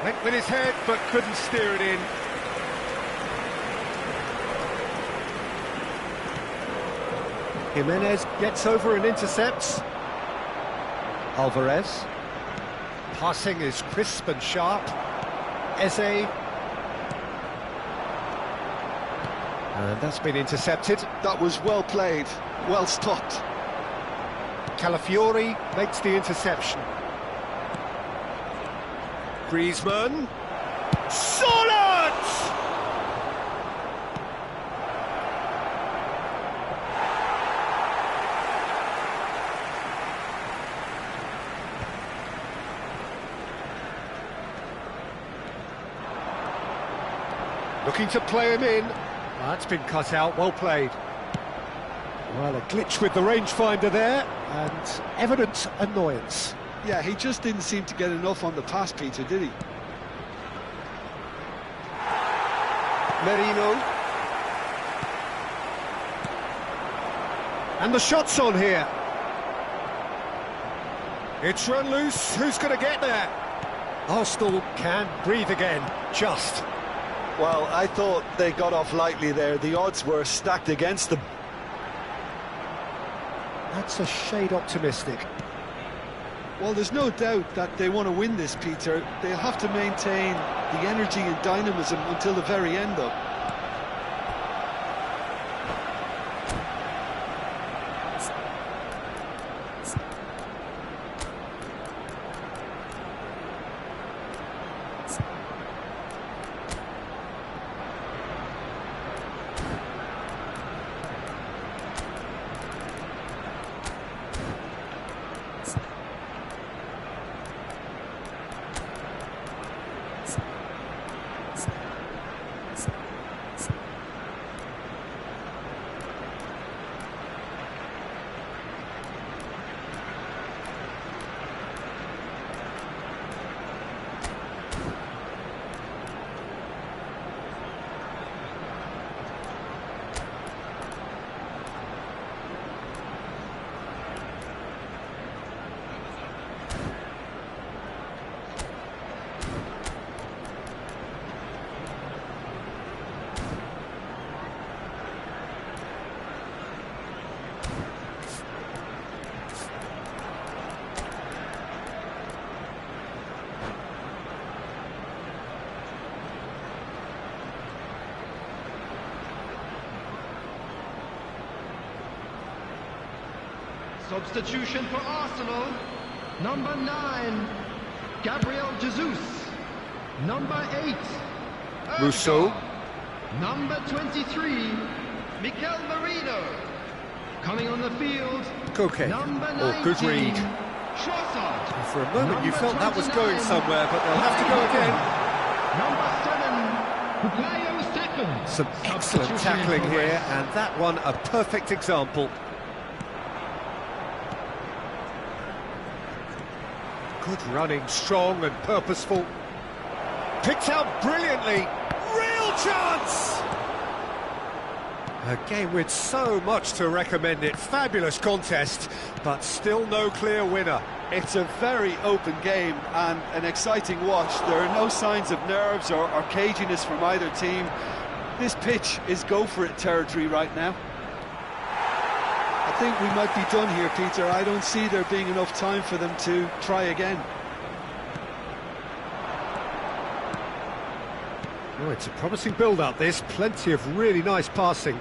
Went with his head, but couldn't steer it in. Jimenez gets over and intercepts. Alvarez. Passing is crisp and sharp. Eze. And that's been intercepted. That was well played, well stopped. Calafiori makes the interception. Griezmann. Solid! Looking to play him in. That's been cut out, well played. Well, a glitch with the rangefinder there, and evident annoyance. Yeah, he just didn't seem to get enough on the pass, Peter, did he? Merino. And the shot's on here. It's run loose, who's going to get there? Arsenal can breathe again, just. Well, I thought they got off lightly there. The odds were stacked against them. That's a shade optimistic. Well, there's no doubt that they want to win this, Peter. They'll have to maintain the energy and dynamism until the very end, though. Substitution for Arsenal. Number 9, Gabriel Jesus. Number 8, Rousseau. Number 23, Mikel Merino. Coming on the field, Koke. number 19, Oh, good read. Trossard. For a moment you felt that was going somewhere, but they'll have to go again. Number 7, Bukayo Saka. Some excellent tackling here, and that one a perfect example. Good running, strong and purposeful. Picked out brilliantly. Real chance! A game with so much to recommend it. Fabulous contest, but still no clear winner. It's a very open game and an exciting watch. There are no signs of nerves or caginess from either team. This pitch is go-for-it territory right now. I think we might be done here, Peter. I don't see there being enough time for them to try again. Oh, it's a promising build-up, this. Plenty of really nice passing.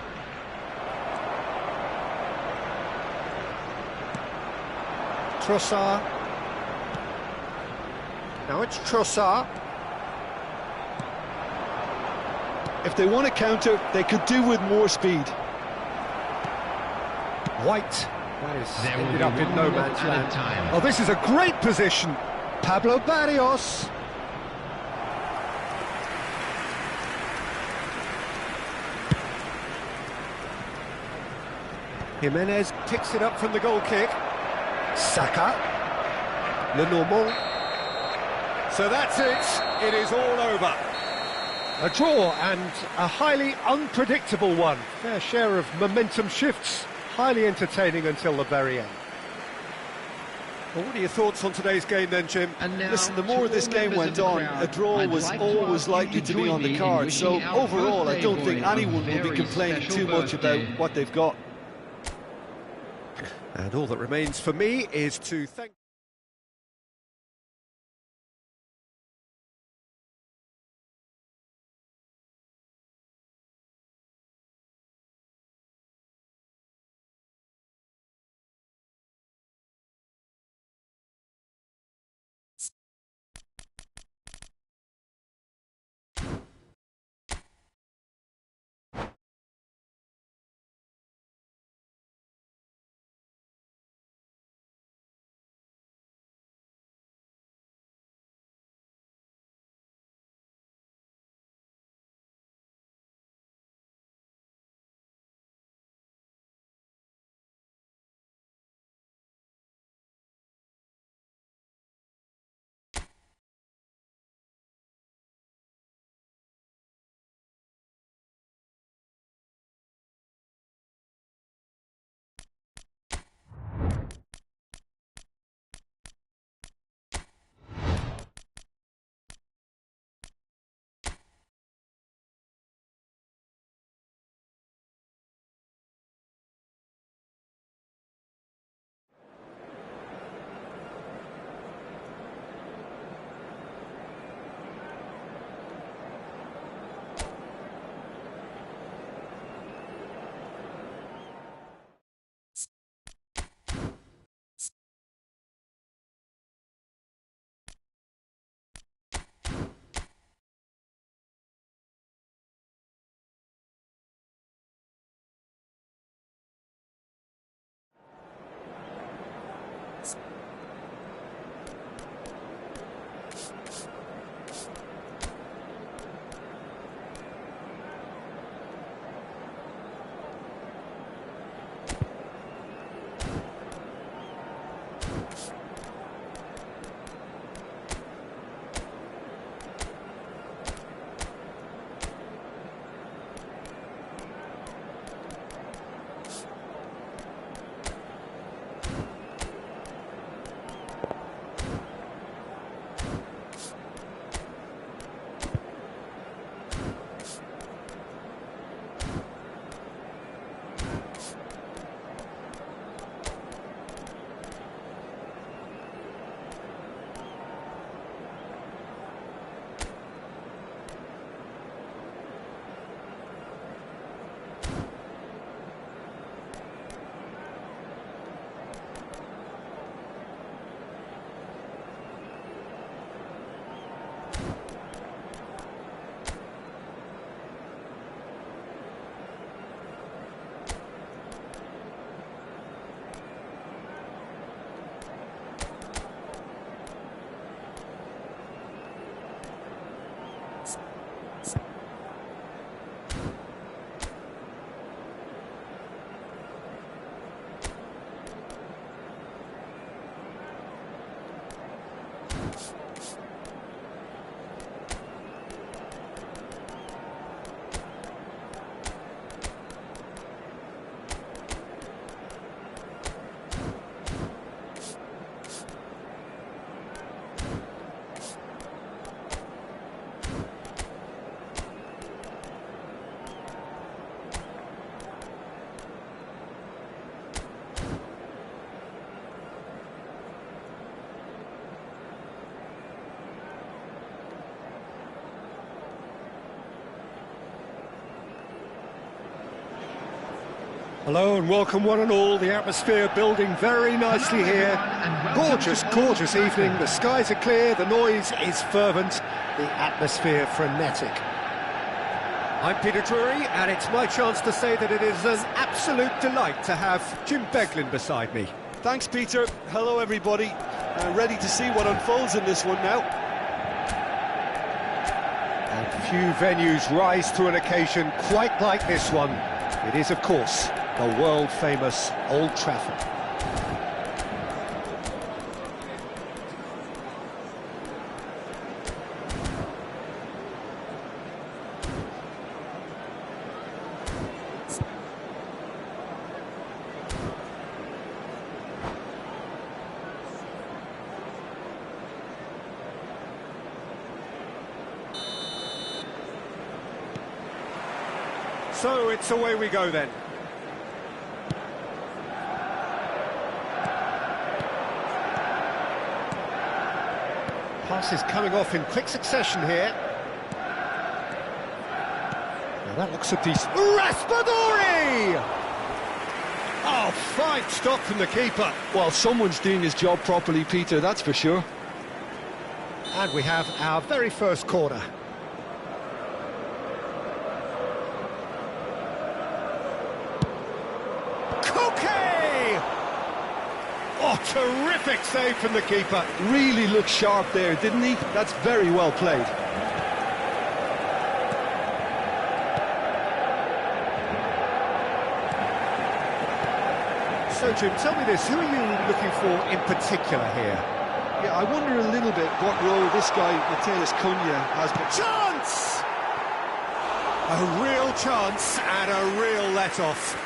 Trossard. Now it's Trossard. If they want to counter, they could do with more speed. White. That is There will ended be up in one no minute man's at a land. time. Oh, this is a great position. Pablo Barrios. Jimenez picks it up from the goal kick. Saka. Lenormand. So that's it. It is all over. A draw, and a highly unpredictable one. Fair share of momentum shifts. Highly entertaining until the very end. Well, what are your thoughts on today's game then, Jim? And now, Listen, the to more all this game members went of the on, crowd, a draw I'd was like to always ask you likely to to be join on the me in card. wishing So our overall, I birthday don't think boy a anyone will be very complaining special too much birthday. about what they've got. And all that remains for me is to thank... Hello and welcome one and all. The atmosphere building very nicely here. Gorgeous, gorgeous evening. The skies are clear, the noise is fervent, the atmosphere frenetic. I'm Peter Drury, and it's my chance to say that it is an absolute delight to have Jim Beglin beside me. Thanks, Peter. Hello, everybody. Ready to see what unfolds in this one now. And few venues rise to an occasion quite like this one. It is, of course, the world-famous Old Trafford. So it's away we go then. Pass is coming off in quick succession here. Now that looks a decent... Raspadori! Oh, fine stop from the keeper. Well, someone's doing his job properly, Peter, that's for sure. And we have our very first corner. Oh, terrific save from the keeper. Really looked sharp there, didn't he? That's very well played. So, Jim, tell me this, who are you looking for in particular here? Yeah, I wonder a little bit what role this guy, Mateus Cunha, has been. Chance! A real chance and a real let-off.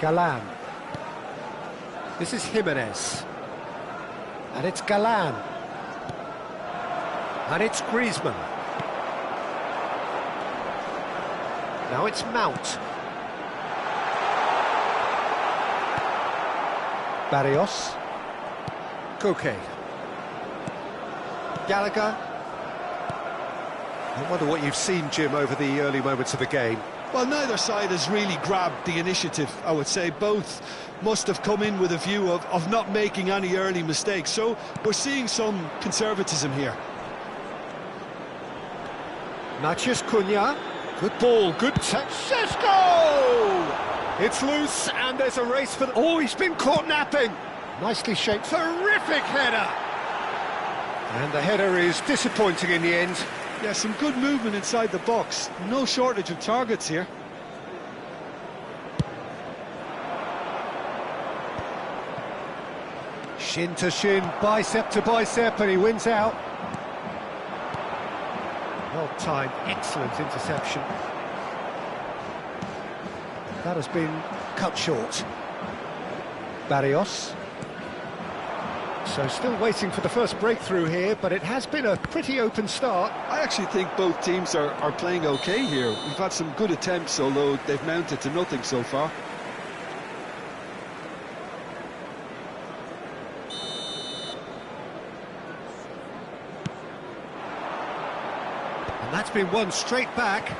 Galan. This is Jimenez. And it's Galan. And it's Griezmann. Now it's Mount. Barrios. Koke. Gallagher. I wonder what you've seen, Jim, over the early moments of the game. Well, neither side has really grabbed the initiative, I would say. Both must have come in with a view of not making any early mistakes. So we're seeing some conservatism here. Matias Cunha. Good ball, good touch. Sesko! It's loose, and there's a race for... Oh, he's been caught napping. Nicely shaped. Terrific header. And the header is disappointing in the end. Yeah, some good movement inside the box. No shortage of targets here. Shin to shin, bicep to bicep, and he wins out. Well timed, excellent interception. That has been cut short. Barrios. So still waiting for the first breakthrough here, but it has been a pretty open start. I actually think both teams are playing okay here. We've had some good attempts, although they've mounted to nothing so far. And that's been won straight back.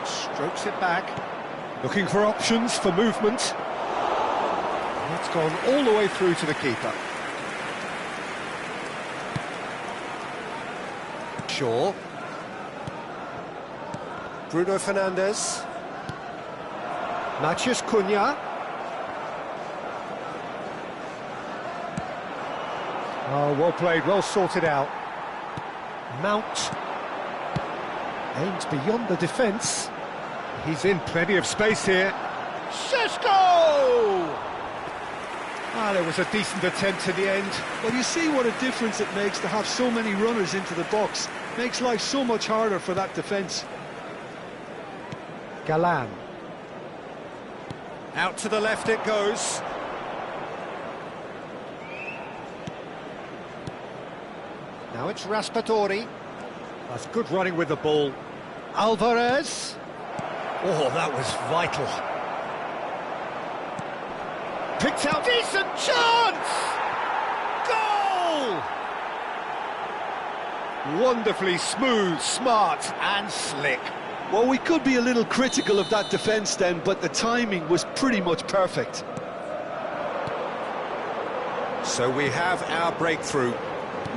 Strokes it back. Looking for options for movement. It's gone all the way through to the keeper. Shaw. Bruno Fernandes. Matias Cunha. Oh, well played, well sorted out. Mount. Aims beyond the defence. He's in plenty of space here. Sesko! Ah, there was a decent attempt in the end. Well, you see what a difference it makes to have so many runners into the box. Makes life so much harder for that defence. Galan. Out to the left it goes. Now it's Raspadori. That's good running with the ball. Alvarez. Oh, that was vital. Picked out, decent chance! Goal! Wonderfully smooth, smart and slick. Well, we could be a little critical of that defence then, but the timing was pretty much perfect. So we have our breakthrough.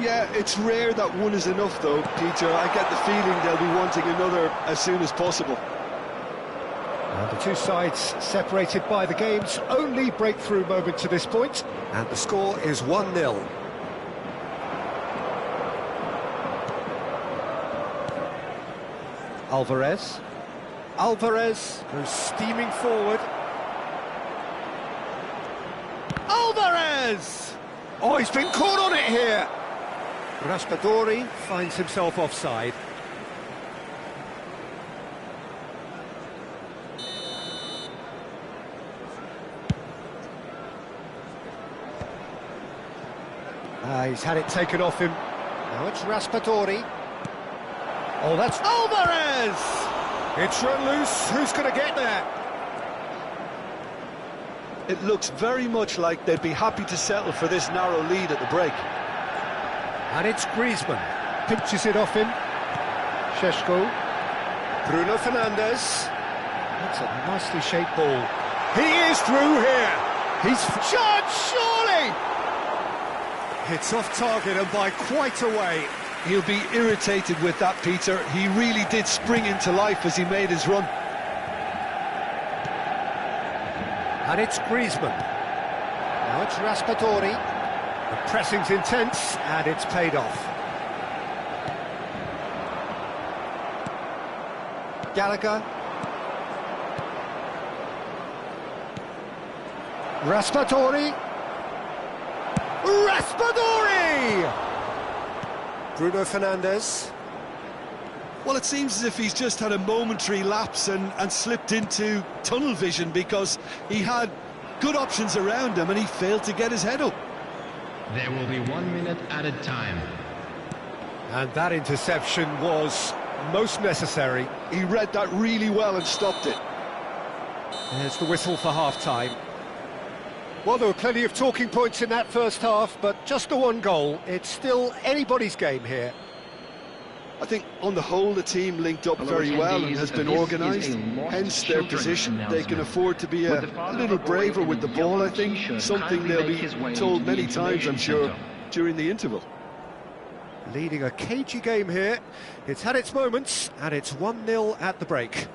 Yeah, it's rare that one is enough though, Peter. I get the feeling they'll be wanting another as soon as possible. And the two sides separated by the game's only breakthrough moment to this point. And the score is 1-0. Alvarez. Alvarez goes steaming forward. Alvarez! Oh, he's been caught on it here. Raspadori finds himself offside. He's had it taken off him. Now it's Raspadori. Oh, that's Alvarez! It's run loose. Who's going to get there? It looks very much like they'd be happy to settle for this narrow lead at the break. And it's Griezmann. Pinches it off him. Šeško. Bruno Fernandes. That's a nicely shaped ball. He is through here. He's shot, surely! It's off target and by quite a way. He'll be irritated with that, Peter. He really did spring into life as he made his run. And it's Griezmann. Now it's Raspadori. The pressing's intense and it's paid off. Gallagher. Raspadori. Raspadori! Bruno Fernandes. Well, it seems as if he's just had a momentary lapse and slipped into tunnel vision because he had good options around him and he failed to get his head up. There will be 1 minute added time. And that interception was most necessary. He read that really well and stopped it. There's the whistle for half-time. Well, there were plenty of talking points in that first half, but just the one goal. It's still anybody's game here. I think on the whole the team linked up very well and has been organised, hence their position. They can afford to be a little braver with the ball, I think, something they'll be told many times, I'm sure, during the interval. Leading a cagey game here. It's had its moments, and it's 1-0 at the break.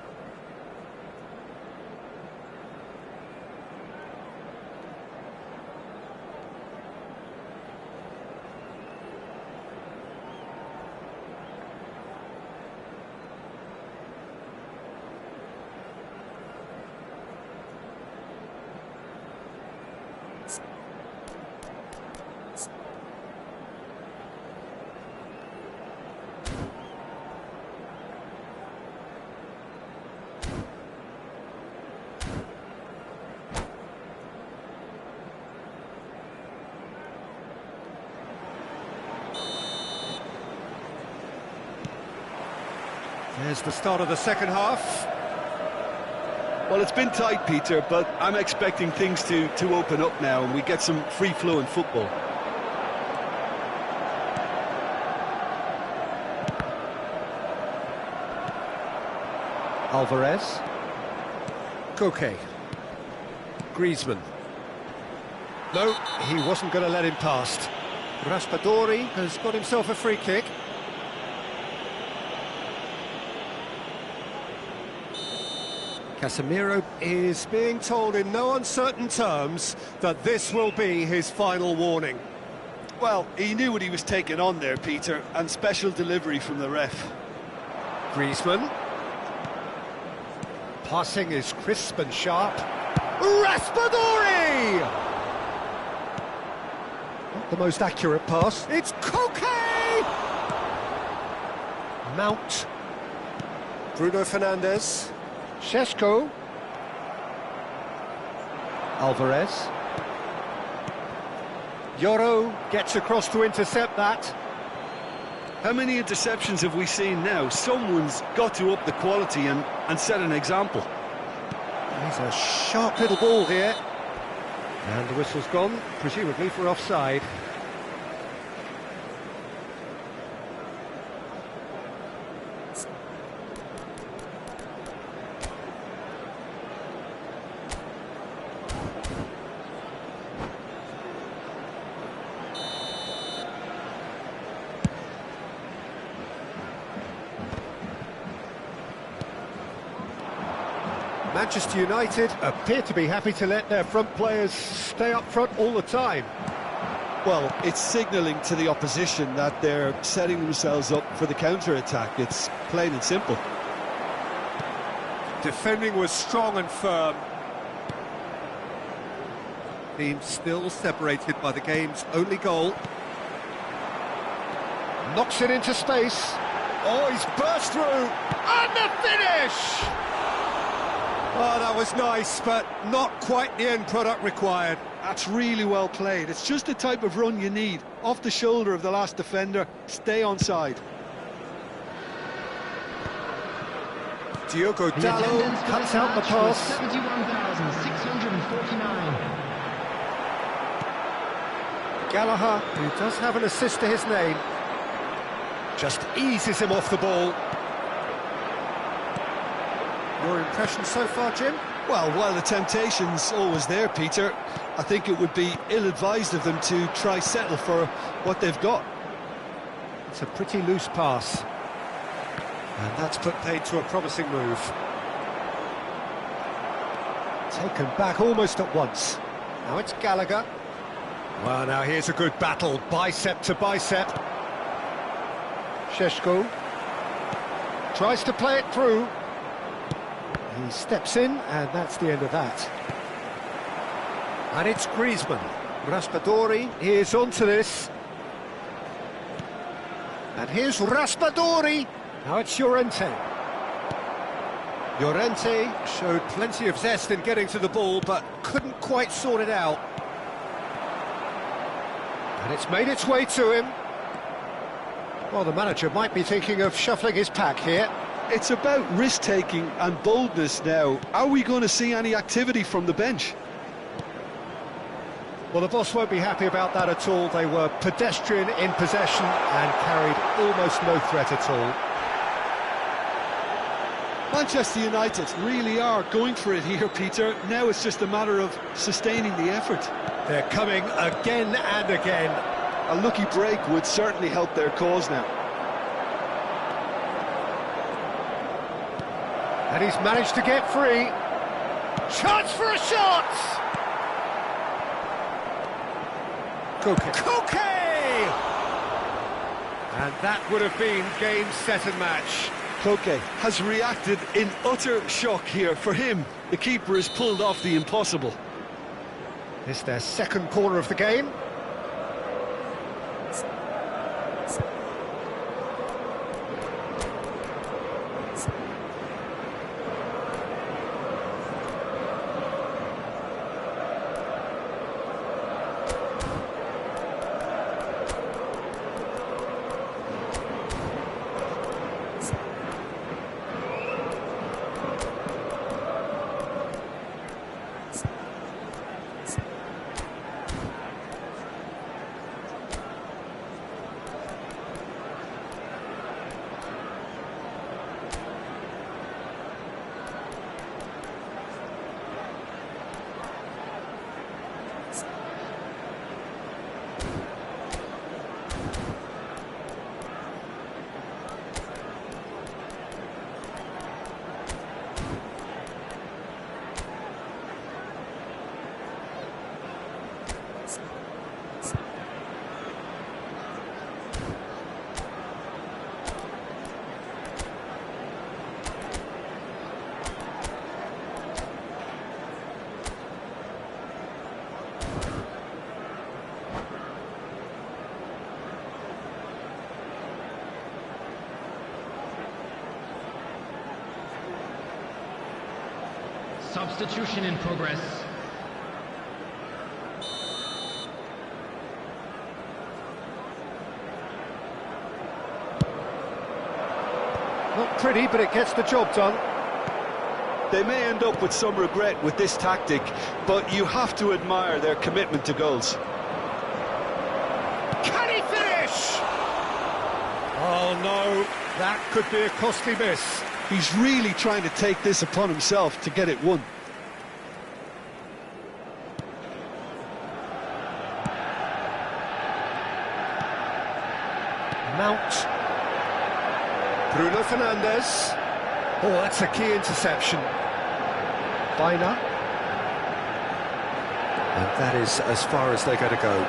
There's the start of the second half. Well, it's been tight, Peter, but I'm expecting things to open up now and we get some free-flowing football. Alvarez. Koke. Griezmann. No, he wasn't going to let him past. Raspadori has got himself a free kick. Casemiro is being told in no uncertain terms that this will be his final warning. Well, he knew what he was taking on there, Peter, and special delivery from the ref. Griezmann. Passing is crisp and sharp. Raspadori! Not the most accurate pass. It's Koke! Mount. Bruno Fernandes. Šeško. Alvarez. Yoro gets across to intercept that. How many interceptions have we seen now? Someone's got to up the quality and set an example. He's a sharp little ball here. And the whistle's gone, presumably for offside. Manchester United appear to be happy to let their front players stay up front all the time. Well, it's signalling to the opposition that they're setting themselves up for the counter-attack. It's plain and simple. Defending was strong and firm. Team still separated by the game's only goal. Knocks it into space. Oh, he's burst through. And the finish! Oh, that was nice, but not quite the end product required. That's really well played. It's just the type of run you need. Off the shoulder of the last defender, stay onside. Diogo Dalot cuts out the pass. 71,649. Gallagher, who does have an assist to his name, just eases him off the ball. Your impression so far, Jim? Well, while the temptation's always there, Peter, I think it would be ill-advised of them to try settle for what they've got. It's a pretty loose pass. And that's put paid to a promising move. Taken back almost at once. Now it's Gallagher. Well, now here's a good battle, bicep to bicep. Šeško tries to play it through. He steps in, and that's the end of that. And it's Griezmann. Raspadori is onto this. And here's Raspadori. Now it's Llorente. Llorente showed plenty of zest in getting to the ball, but couldn't quite sort it out. And it's made its way to him. Well, the manager might be thinking of shuffling his pack here. It's about risk-taking and boldness now. Are we going to see any activity from the bench? Well, the boss won't be happy about that at all. They were pedestrian in possession and carried almost no threat at all. Manchester United really are going for it here, Peter. Now it's just a matter of sustaining the effort. They're coming again and again. A lucky break would certainly help their cause now. And he's managed to get free. Chance for a shot! Koke! And that would have been game, set and match. Koke has reacted in utter shock here. For him, the keeper has pulled off the impossible. It's their second corner of the game. Substitution in progress. Not pretty, but it gets the job done. They may end up with some regret with this tactic, but you have to admire their commitment to goals. Can he finish? Oh no, that could be a costly miss. He's really trying to take this upon himself to get it won. Mount. Bruno Fernandes. Oh, that's a key interception. Finer. And that is as far as they're going to go.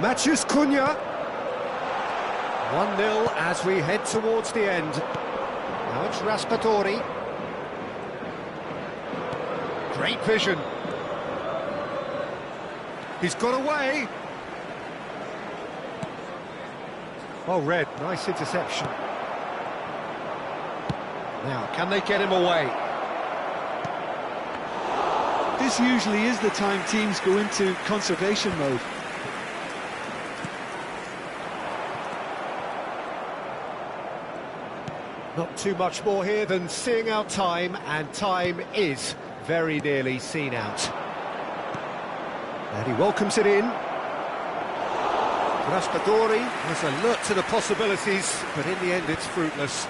Matheus Cunha. 1-0 as we head towards the end. Now it's Raspadori. Great vision. He's got away. Oh, Red, nice interception. Now, can they get him away? This usually is the time teams go into conservation mode. Not too much more here than seeing out time, and time is very nearly seen out. And he welcomes it in. Raspadori was alert to the possibilities, but in the end it's fruitless.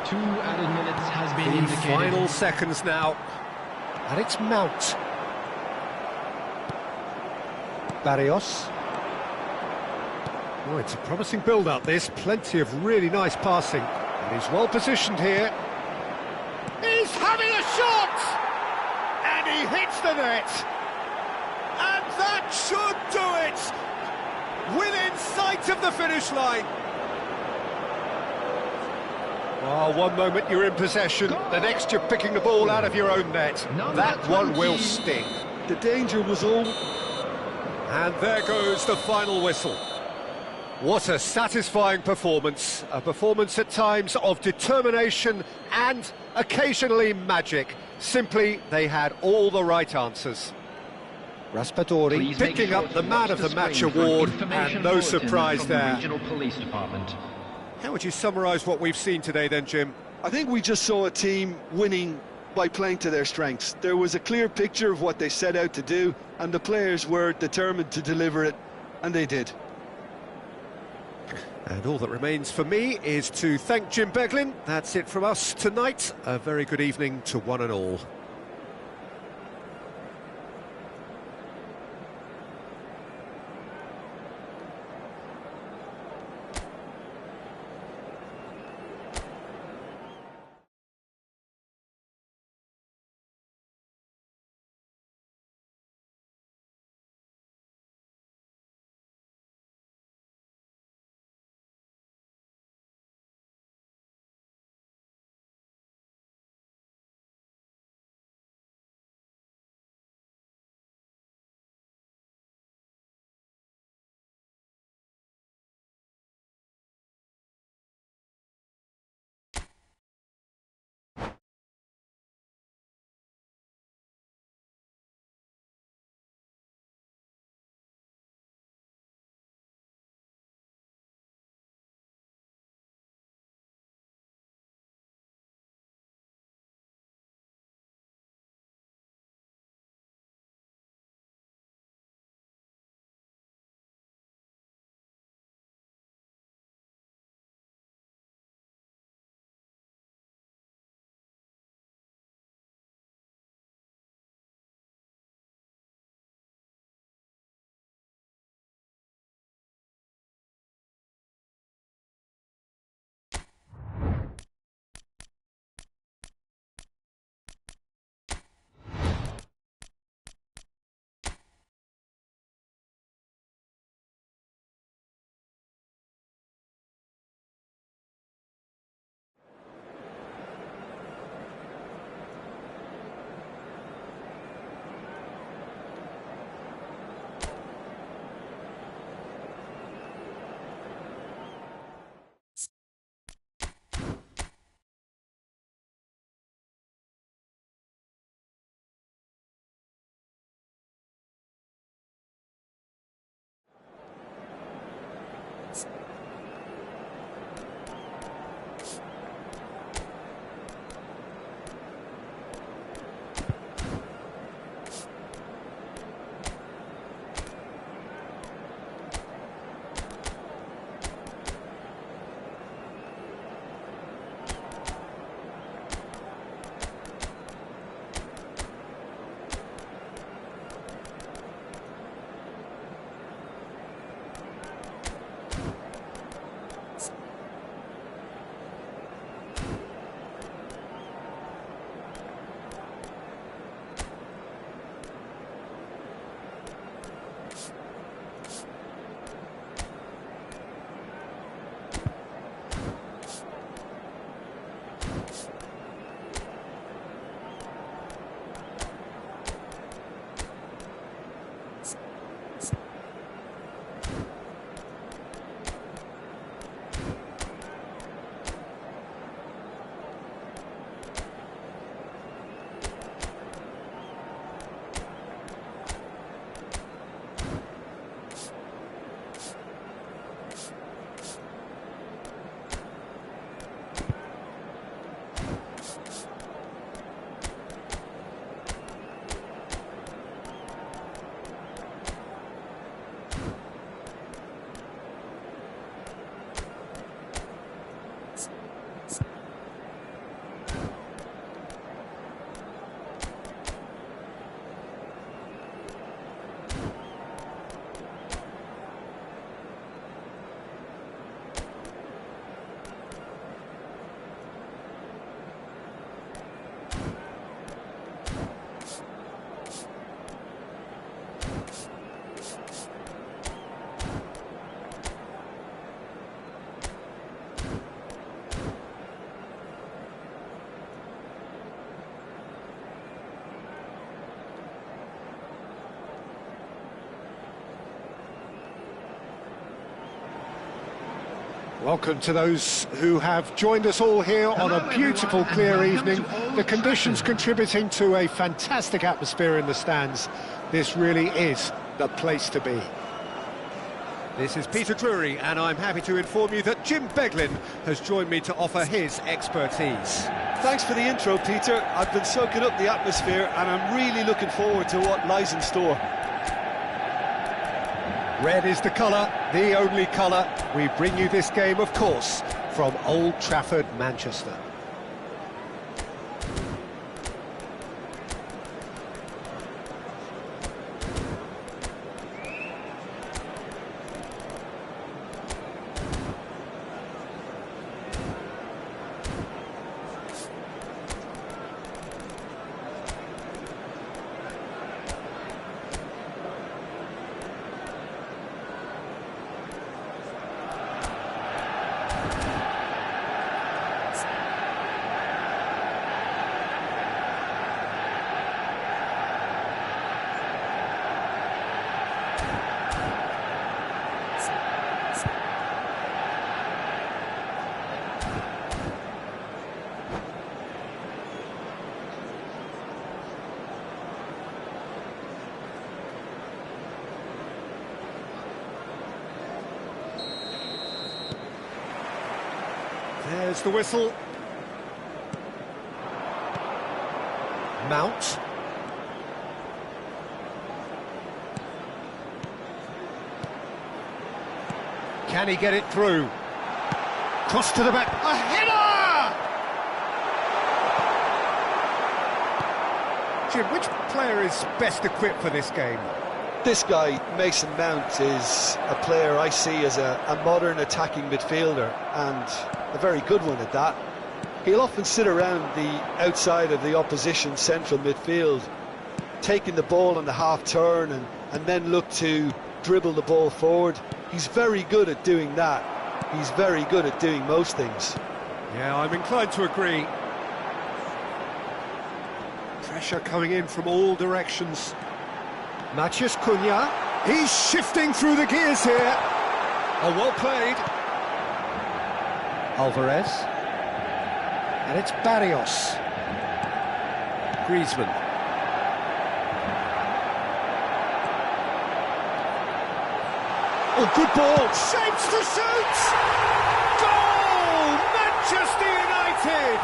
Two added minutes has been The indicated. final seconds now, and it's Mount. Barrios. Oh, it's a promising build-up, this. Plenty of really nice passing. And he's well positioned here. He's having a shot! And he hits the net. And that should do it! Within sight of the finish line. Oh, one moment you're in possession, the next you're picking the ball out of your own net. That one will sting. The danger was all... And there goes the final whistle. What a satisfying performance. A performance at times of determination and occasionally magic. Simply, they had all the right answers. Raspadori Please make picking sure up the to Man watch of the Match screen for an award, information and no bulletin surprise from the there. Regional Police Department. How would you summarise what we've seen today then, Jim? I think we just saw a team winning by playing to their strengths. There was a clear picture of what they set out to do, and the players were determined to deliver it, and they did. And all that remains for me is to thank Jim Beglin. That's it from us tonight. A very good evening to one and all. Welcome to those who have joined us all here on a beautiful, clear evening. The conditions contributing to a fantastic atmosphere in the stands. This really is the place to be. This is Peter Drury, and I'm happy to inform you that Jim Beglin has joined me to offer his expertise. Thanks for the intro, Peter. I've been soaking up the atmosphere, and I'm really looking forward to what lies in store. Red is the colour, the only colour. We bring you this game, of course, from Old Trafford, Manchester. There's the whistle. Mount. Can he get it through? Cross to the back. A header! Jim, which player is best equipped for this game? This guy, Mason Mount, is a player I see as a modern attacking midfielder, and a very good one at that. He'll often sit around the outside of the opposition central midfield, taking the ball on the half turn and then look to dribble the ball forward. He's very good at doing that. He's very good at doing most things. Yeah, I'm inclined to agree. Pressure coming in from all directions. Matheus Cunha, he's shifting through the gears here. Oh, well played. Alvarez. And it's Barrios. Griezmann. Oh, good ball. Shapes to shoot! Goal! Manchester United!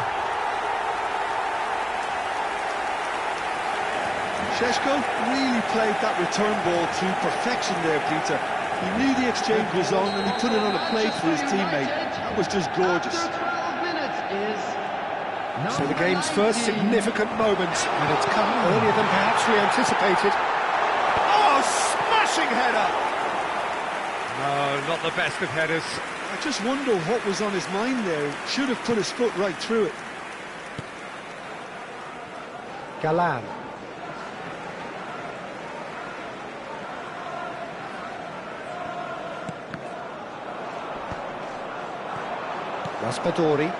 Šeško really played that return ball to perfection there, Peter. He knew the exchange was on and he put it on a plate for his teammate. That was just gorgeous. So the game's first significant moment, and it's come earlier than perhaps we anticipated. Oh, smashing header! No, not the best of headers. I just wonder what was on his mind there. Should have put his foot right through it. Galan. Raspadori.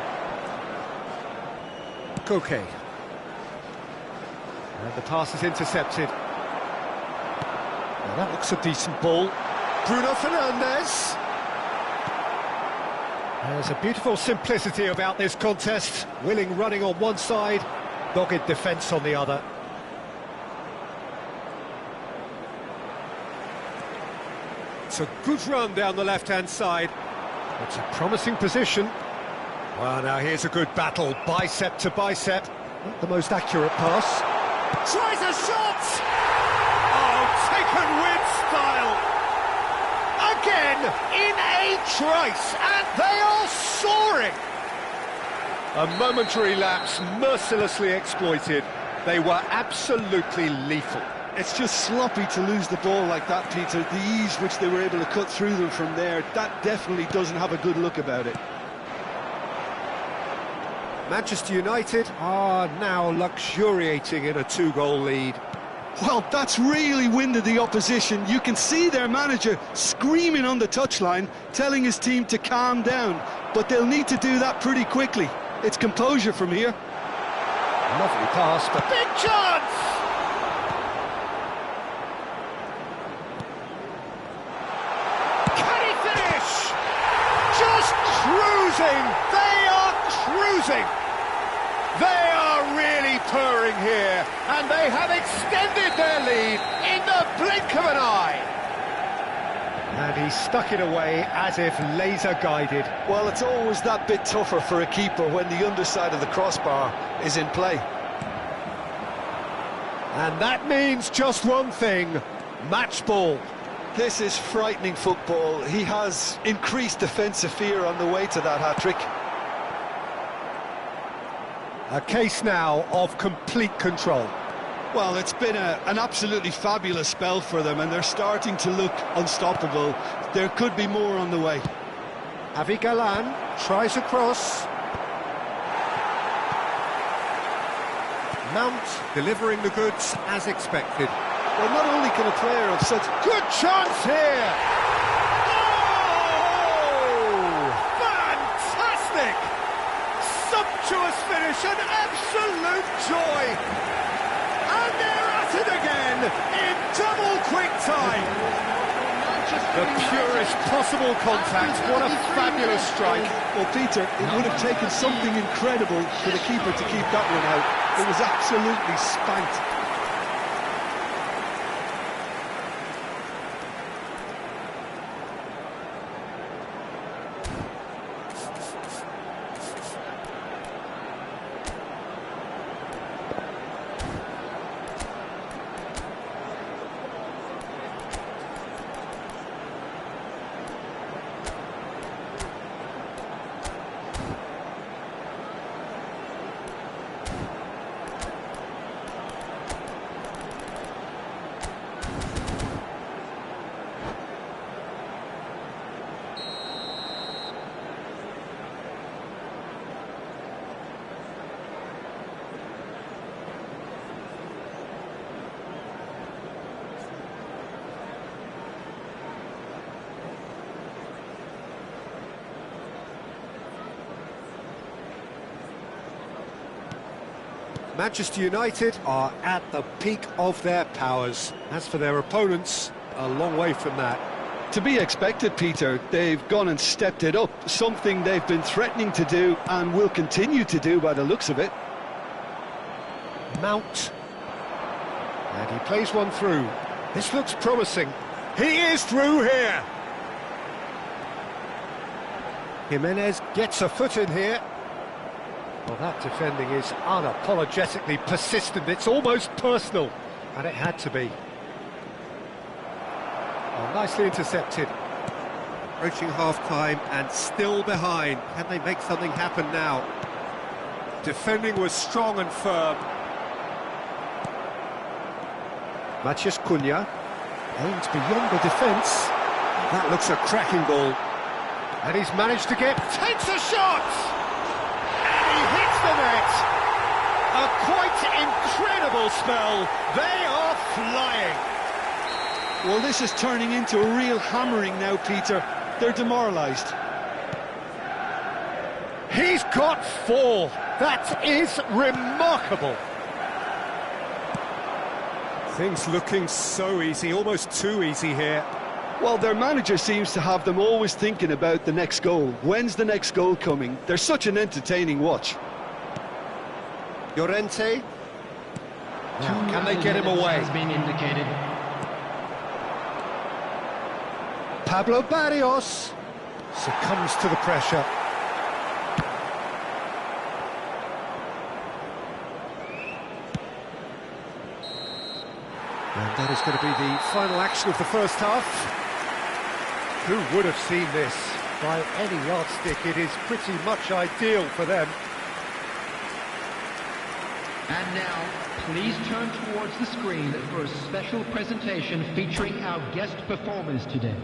Koke. And the pass is intercepted. Now that looks a decent ball. Bruno Fernandes. There's a beautiful simplicity about this contest. Willing running on one side, dogged defence on the other. It's a good run down the left-hand side. It's a promising position. Well, now here's a good battle, bicep to bicep. Not the most accurate pass. Tries a shot! Oh, taken with style! Again, in a trice, and they are soaring! A momentary lapse, mercilessly exploited. They were absolutely lethal. It's just sloppy to lose the ball like that, Peter. The ease which they were able to cut through them from there, that definitely doesn't have a good look about it. Manchester United are now luxuriating in a two-goal lead. Well, that's really winded the opposition. You can see their manager screaming on the touchline, telling his team to calm down. But they'll need to do that pretty quickly. It's composure from here. Lovely pass, but big chance! Can he finish? Just cruising! They are cruising! They are really purring here, and they have extended their lead in the blink of an eye. And he stuck it away as if laser-guided. Well, it's always that bit tougher for a keeper when the underside of the crossbar is in play. And that means just one thing, match ball. This is frightening football. He has increased defensive fear on the way to that hat-trick. A case now of complete control. Well, it's been an absolutely fabulous spell for them, and they're starting to look unstoppable. There could be more on the way. Avi Galan tries a cross. Mount delivering the goods as expected. Well, not only can a player of such... Good chance here! Oh! Fantastic! Sumptuous finish, an absolute joy! And they're at it again in double quick time! The purest possible contact, what a fabulous strike! Well, Peter, it would have taken something incredible for the keeper to keep that one out. It was absolutely spanked. Manchester United are at the peak of their powers. As for their opponents, a long way from that. To be expected, Peter. They've gone and stepped it up, something they've been threatening to do and will continue to do by the looks of it. Mount. And he plays one through. This looks promising. He is through here. Jimenez gets a foot in here. Well, that defending is unapologetically persistent. It's almost personal, and it had to be. Oh, nicely intercepted. Approaching half-time and still behind. Can they make something happen now? Defending was strong and firm. Matías Cunha aims beyond the defence. That looks a cracking ball. And he's managed to takes a shot! Hits the net. A quite incredible spell. They are flying. Well, this is turning into a real hammering now, Peter. They're demoralised. He's got 4. That is remarkable. Things looking so easy, almost too easy here. Well, their manager seems to have them always thinking about the next goal. When's the next goal coming? They're such an entertaining watch. Llorente. Now, can they get him away? Has been indicated. Pablo Barrios succumbs to the pressure. And that is going to be the final action of the first half. Who would have seen this? By any yardstick, it is pretty much ideal for them. And now, please turn towards the screen for a special presentation featuring our guest performers today.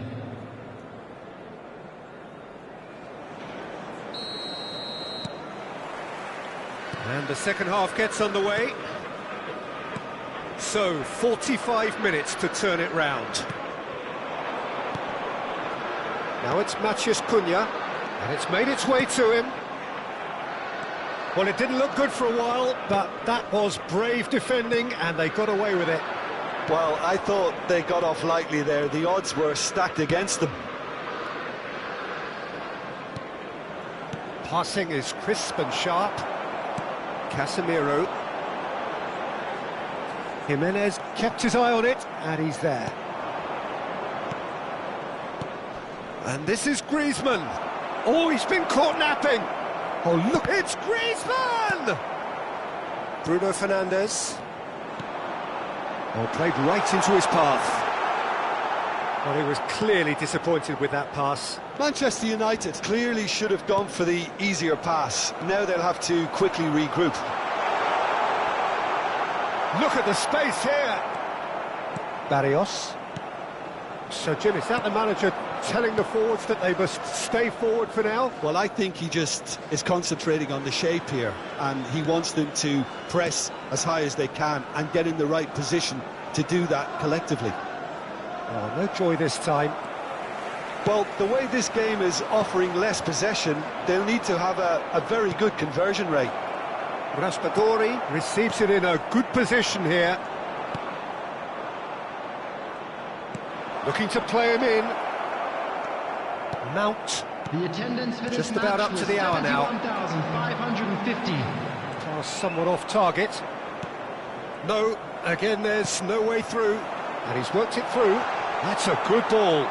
And the second half gets underway. So, 45 minutes to turn it round. Now it's Matías Cunha, and it's made its way to him. Well, it didn't look good for a while, but that was brave defending, and they got away with it. Well, I thought they got off lightly there. The odds were stacked against them. Passing is crisp and sharp. Casemiro. Jimenez kept his eye on it, and he's there. And this is Griezmann. Oh, he's been caught napping. Oh, look, it's Griezmann! Bruno Fernandes. Oh, played right into his path. Well, he was clearly disappointed with that pass. Manchester United clearly should have gone for the easier pass. Now they'll have to quickly regroup. Look at the space here. Barrios. So, Jim, is that the manager telling the forwards that they must stay forward for now? Well, I think he just is concentrating on the shape here, and he wants them to press as high as they can and get in the right position to do that collectively. Oh, no joy this time. Well, the way this game is offering less possession, they'll need to have a very good conversion rate. Raspadori receives it in a good position here. Looking to play him in. Mount. The attendance for this Just about match up to was the hour now. 71,550. Pass somewhat off target. No, again there's no way through. And he's worked it through. That's a good ball.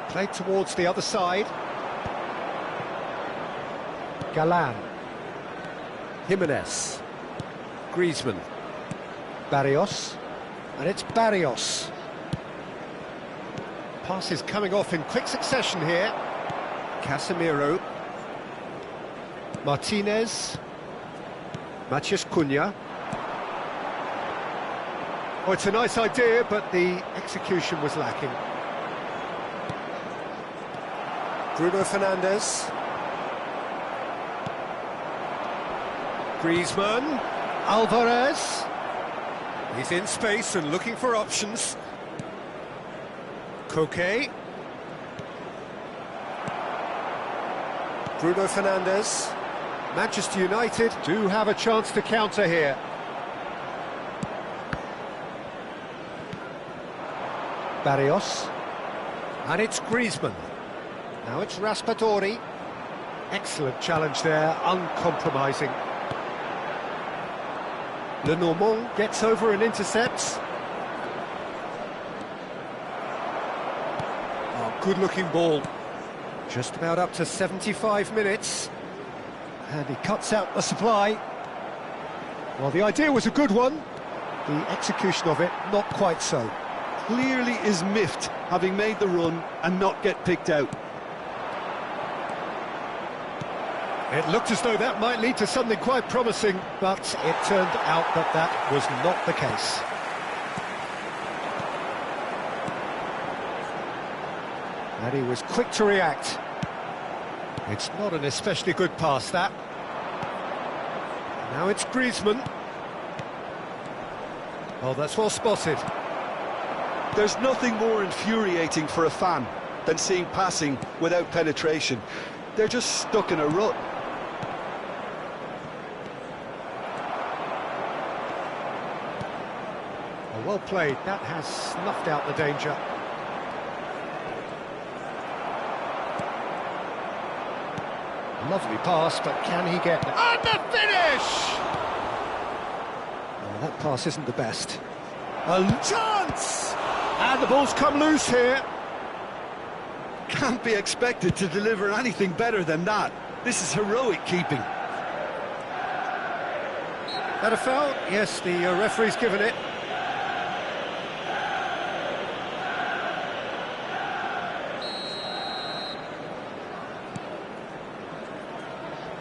Played towards the other side. Galan. Jimenez. Griezmann. Barrios. And it's Barrios. Pass is coming off in quick succession here. Casemiro. Martinez. Matheus Cunha. Oh, it's a nice idea, but the execution was lacking. Bruno Fernandes. Griezmann. Alvarez. He's in space and looking for options. Koke. Bruno Fernandes. Manchester United do have a chance to counter here. Barrios. And it's Griezmann. Now it's Raspadori. Excellent challenge there, uncompromising. Lenormand gets over and intercepts. Oh, good-looking ball. Just about up to 75 minutes. And he cuts out the supply. Well, the idea was a good one. The execution of it, not quite so. Clearly is miffed, having made the run and not get picked out. It looked as though that might lead to something quite promising, but it turned out that that was not the case. And he was quick to react. It's not an especially good pass, that. Now it's Griezmann. Oh, that's well spotted. There's nothing more infuriating for a fan than seeing passing without penetration. They're just stuck in a rut. Oh, well played. That has snuffed out the danger. Lovely pass, but can he get there? And the finish! Oh, that pass isn't the best. A chance! And the ball's come loose here. Can't be expected to deliver anything better than that. This is heroic keeping. That a foul? Yes, the referee's given it.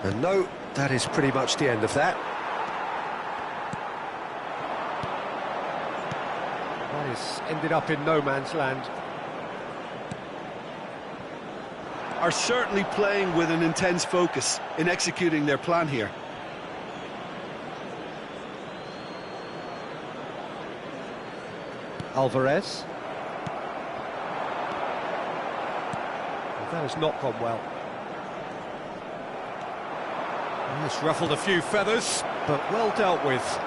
And no, that is pretty much the end of that. That has ended up in no man's land. Are certainly playing with an intense focus in executing their plan here. Alvarez. Well, that has not gone well. It's ruffled a few feathers, but well dealt with.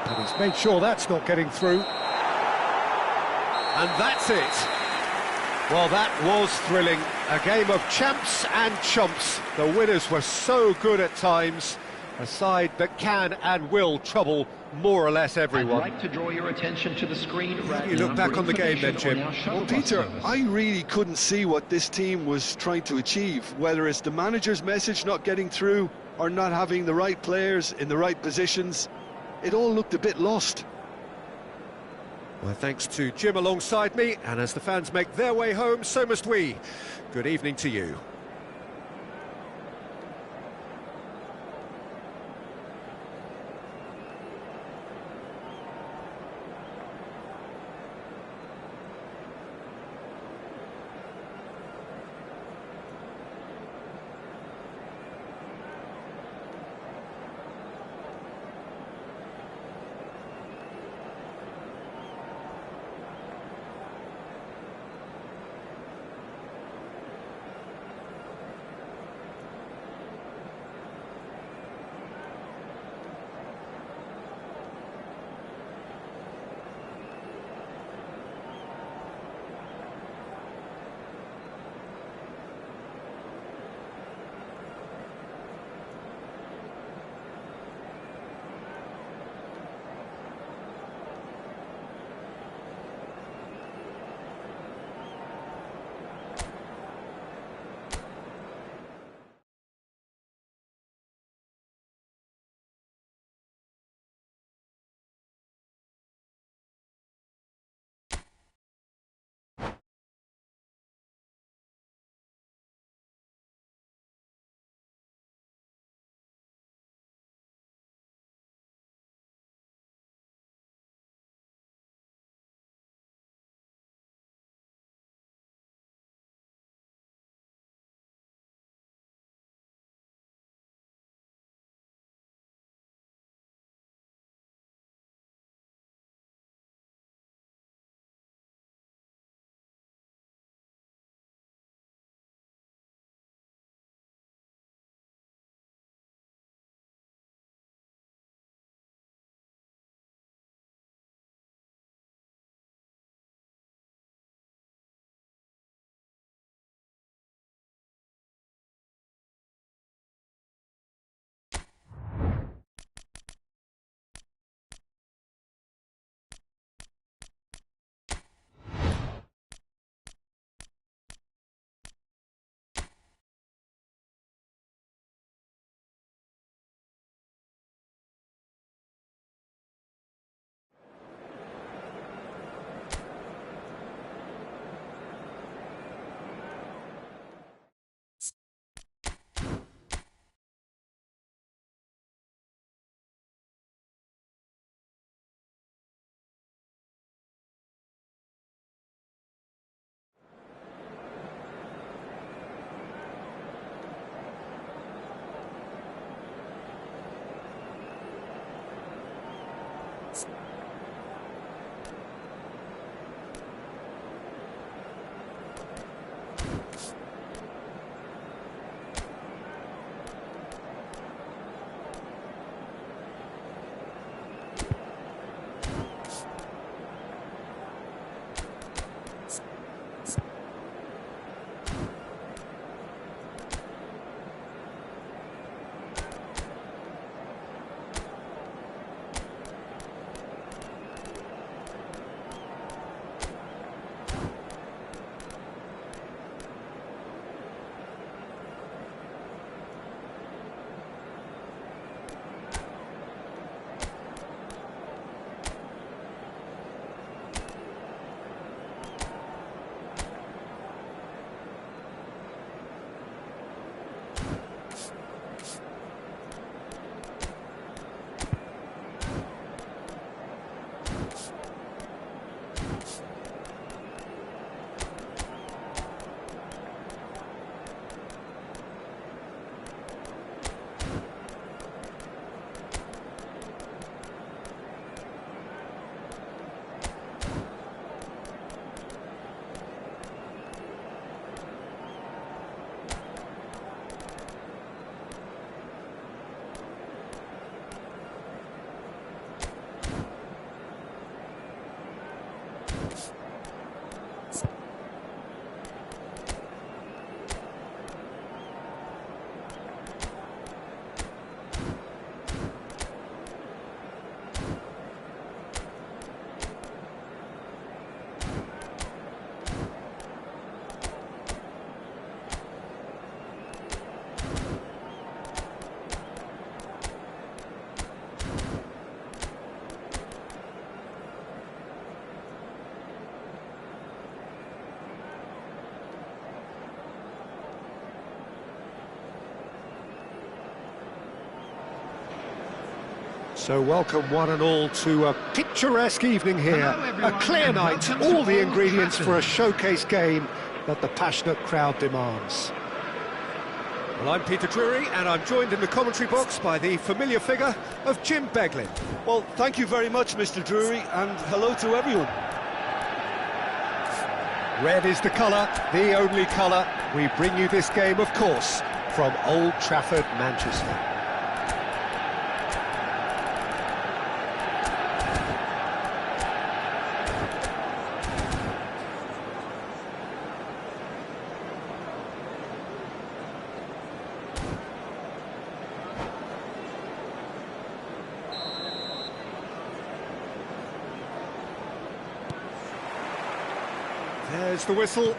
And he's made sure that's not getting through. And that's it. Well, that was thrilling. A game of champs and chumps. The winners were so good at times. A side that can and will trouble more or less everyone. I'd like to draw your attention to the screen right You look now back for on the game then, information Jim. on our shuttle Well, bus Peter, service. I really couldn't see what this team was trying to achieve, whether it's the manager's message not getting through or not having the right players in the right positions. It all looked a bit lost. Well, thanks to Jim alongside me, and as the fans make their way home, so must we. Good evening to you. So welcome one and all to a picturesque evening here. Hello, everyone, A clear and night, welcome to all the Old ingredients for a Trafford. showcase game that the passionate crowd demands. Well, I'm Peter Drury, and I'm joined in the commentary box by the familiar figure of Jim Beglin. Well, thank you very much, Mr. Drury, and hello to everyone. Red is the colour, the only colour. We bring you this game, of course, from Old Trafford, Manchester. There's the whistle.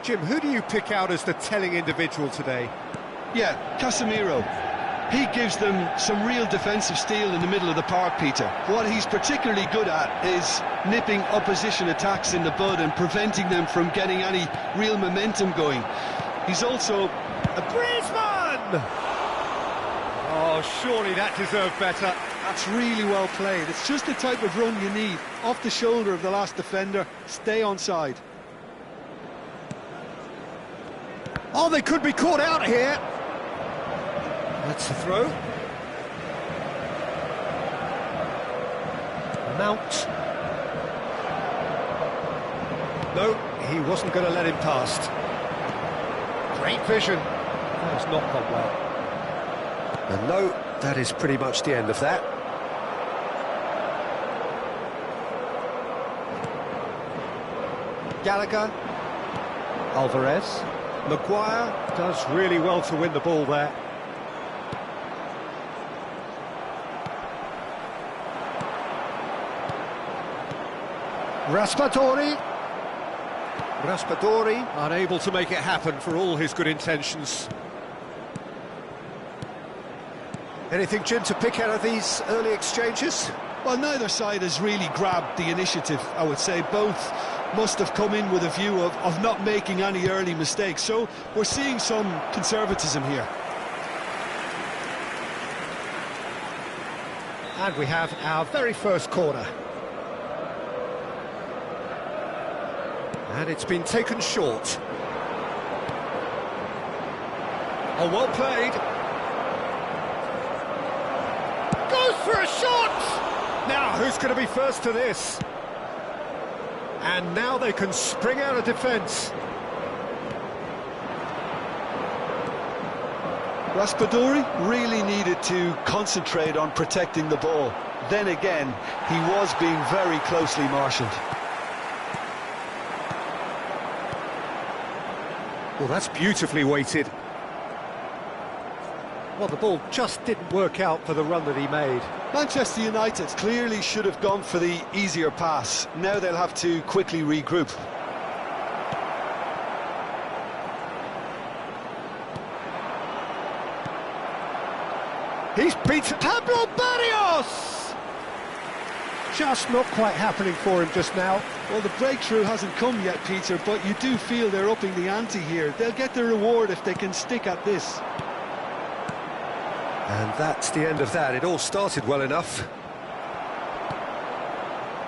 Jim, who do you pick out as the telling individual today? Yeah, Casemiro. He gives them some real defensive steel in the middle of the park, Peter. What he's particularly good at is nipping opposition attacks in the bud and preventing them from getting any real momentum going. He's also A Griezmann! Oh, surely that deserved better. That's really well played. It's just the type of run you need. Off the shoulder of the last defender, stay onside. Oh, they could be caught out here. That's the throw. Mount. No, he wasn't going to let him past. Great vision. That has not gone well. And no, that is pretty much the end of that. Gallagher. Alvarez. Maguire does really well to win the ball there. Raspadori. Raspadori unable to make it happen for all his good intentions. Anything, Jim, to pick out of these early exchanges? Well, neither side has really grabbed the initiative, I would say. Both must have come in with a view of not making any early mistakes. So we're seeing some conservatism here. And we have our very first corner. And it's been taken short. Oh, well played. Goes for a shot! Now, who's going to be first to this? And now they can spring out of defence. Raspadori really needed to concentrate on protecting the ball. Then again, he was being very closely marshalled. Well, that's beautifully weighted. Well, the ball just didn't work out for the run that he made. Manchester United clearly should have gone for the easier pass. Now they'll have to quickly regroup. He's beaten Pablo Barrios! Just not quite happening for him just now. Well, the breakthrough hasn't come yet, Peter, but you do feel they're upping the ante here. They'll get their reward if they can stick at this. And that's the end of that. It all started well enough.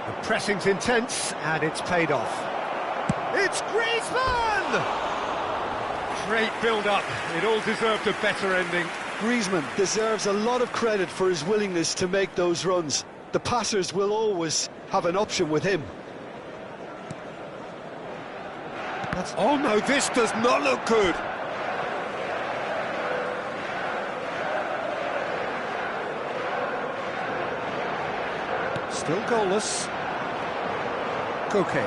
The pressing's intense, and it's paid off. It's Griezmann! Great build-up. It all deserved a better ending. Griezmann deserves a lot of credit for his willingness to make those runs. The passers will always have an option with him. Oh no, this does not look good. Still goalless. Koke.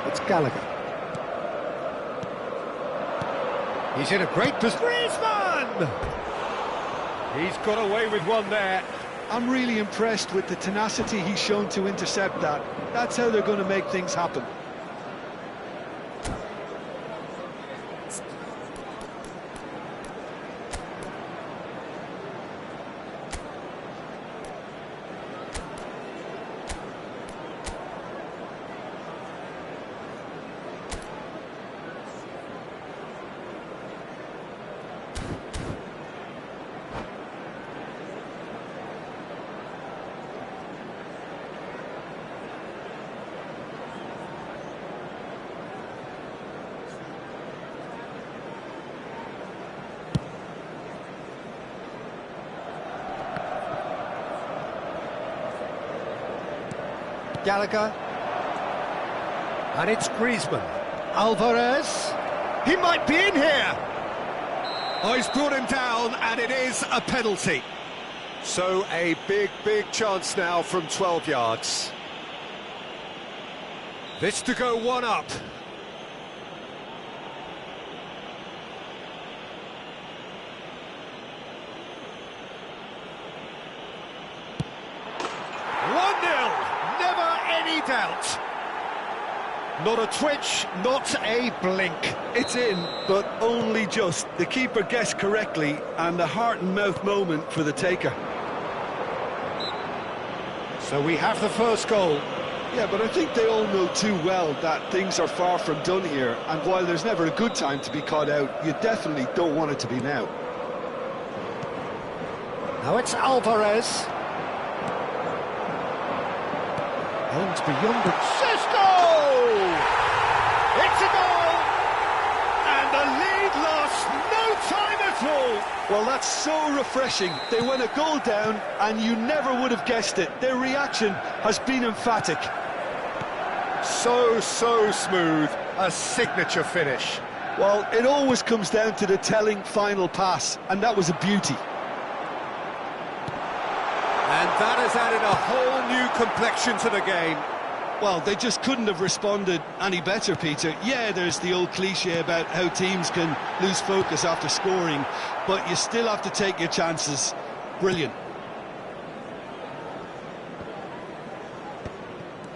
It's Gallagher. He's in a great position. Griezmann! He's got away with one there. I'm really impressed with the tenacity he's shown to intercept that. That's how they're going to make things happen. Gallagher. And it's Griezmann. Alvarez. He might be in here. Oh, he's brought him down, and it is a penalty. So a big chance now from 12 yards. This to go one up. Never any doubt. Not a twitch, not a blink. It's in, but only just. The keeper guessed correctly, and a heart-and-mouth moment for the taker. So we have the first goal. Yeah, but I think they all know too well that things are far from done here, and while there's never a good time to be caught out, you definitely don't want it to be now. Now it's Alvarez. And beyond the Cisco! It's a goal! And the lead lost no time at all! Well, that's so refreshing. They went a goal down, and you never would have guessed it. Their reaction has been emphatic. So smooth. A signature finish. Well, it always comes down to the telling final pass, and that was a beauty. And that has added a whole new complexion to the game. Well, they just couldn't have responded any better, Peter. Yeah, there's the old cliche about how teams can lose focus after scoring, but you still have to take your chances. Brilliant.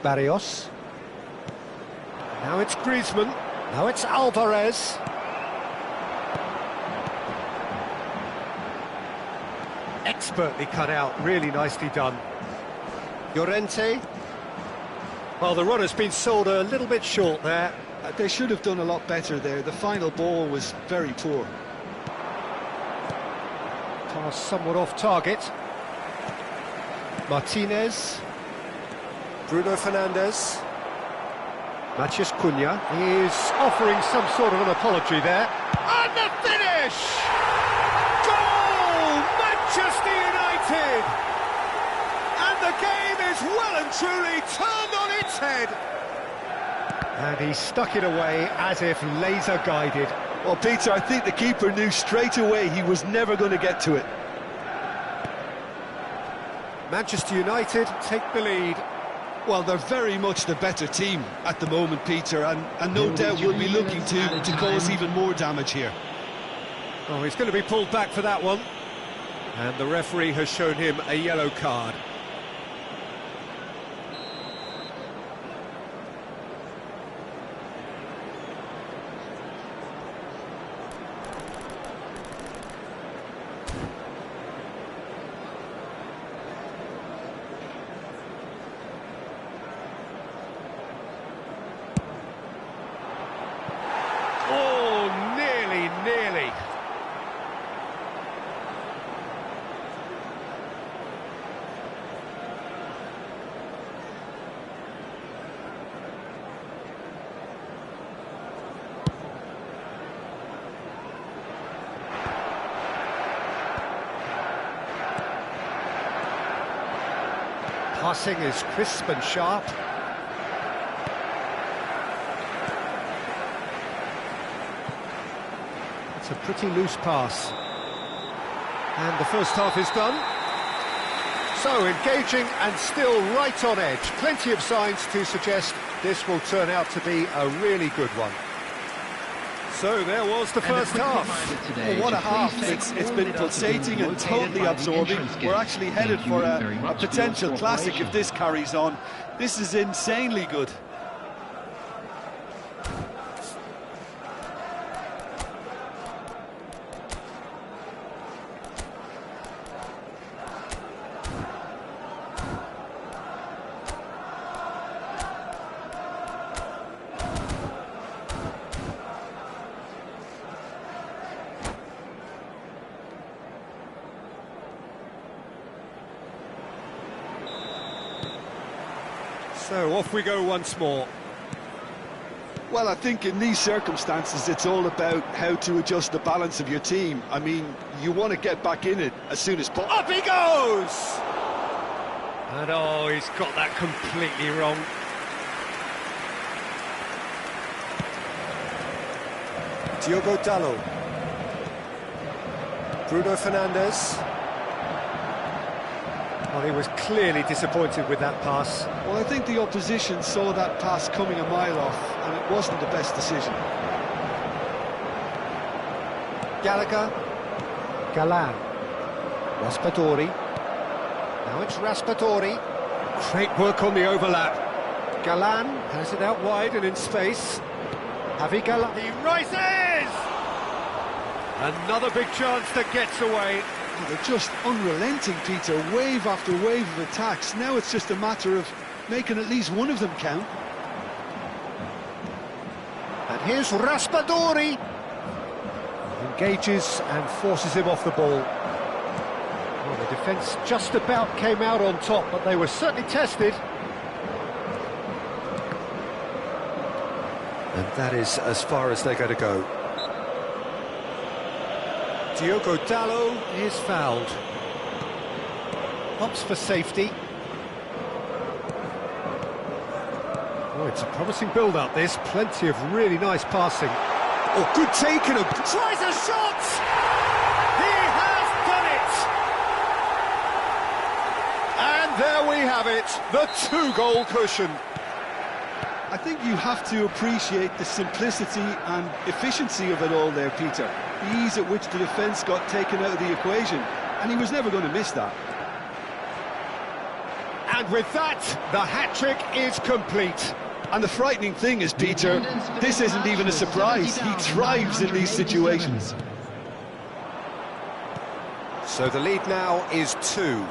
Barrios. Now it's Griezmann. Now it's Alvarez. Expertly cut out, really nicely done. Llorente. Well, the runner's been sold a little bit short there. They should have done a lot better there. The final ball was very poor. Pass somewhat off target. Martinez. Bruno Fernandes. Matheus Cunha. He's offering some sort of an apology there. And the finish! Goal! Manchester United! And the game is well and truly turned on its head. And he stuck it away as if laser guided. Well, Peter, I think the keeper knew straight away he was never going to get to it. Manchester United take the lead. Well, they're very much the better team at the moment, Peter, and no doubt will be looking to cause even more damage here. Oh, he's going to be pulled back for that one. And the referee has shown him a yellow card. Nearly. Passing is crisp and sharp. It's a pretty loose pass. And the first half is done. So engaging and still right on edge. Plenty of signs to suggest this will turn out to be a really good one. So there was the first half. Well, what a half. It's been pulsating and totally absorbing. We're actually headed for a potential classic if this carries on. This is insanely good. So off we go once more. Well, I think in these circumstances it's all about how to adjust the balance of your team. I mean, you want to get back in it as soon as possible. Up he goes! And oh, he's got that completely wrong. Diogo Dalot. Bruno Fernandes. Well, he was clearly disappointed with that pass. Well, I think the opposition saw that pass coming a mile off, and it wasn't the best decision. Gallagher. Galan. Raspadori. Now it's Raspadori. Great work on the overlap. Galan has it out wide and in space. Javi Galan. He rises! Another big chance that gets away. Oh, they're just unrelenting, Peter. Wave after wave of attacks. Now it's just a matter of making at least one of them count. And here's Raspadori. Engages and forces him off the ball. Well, the defence just about came out on top, but they were certainly tested. And that is as far as they're going to go. Diogo Dalot is fouled. Opts for safety. Oh, it's a promising build-up, this. Plenty of really nice passing. Oh, good take and tries a shot! He has done it! And there we have it, the two-goal cushion. I think you have to appreciate the simplicity and efficiency of it all there, Peter. The ease at which the defence got taken out of the equation, and he was never going to miss that. And with that, the hat-trick is complete. And the frightening thing is, Peter, this isn't even a surprise. He thrives in these situations. So the lead now is 2.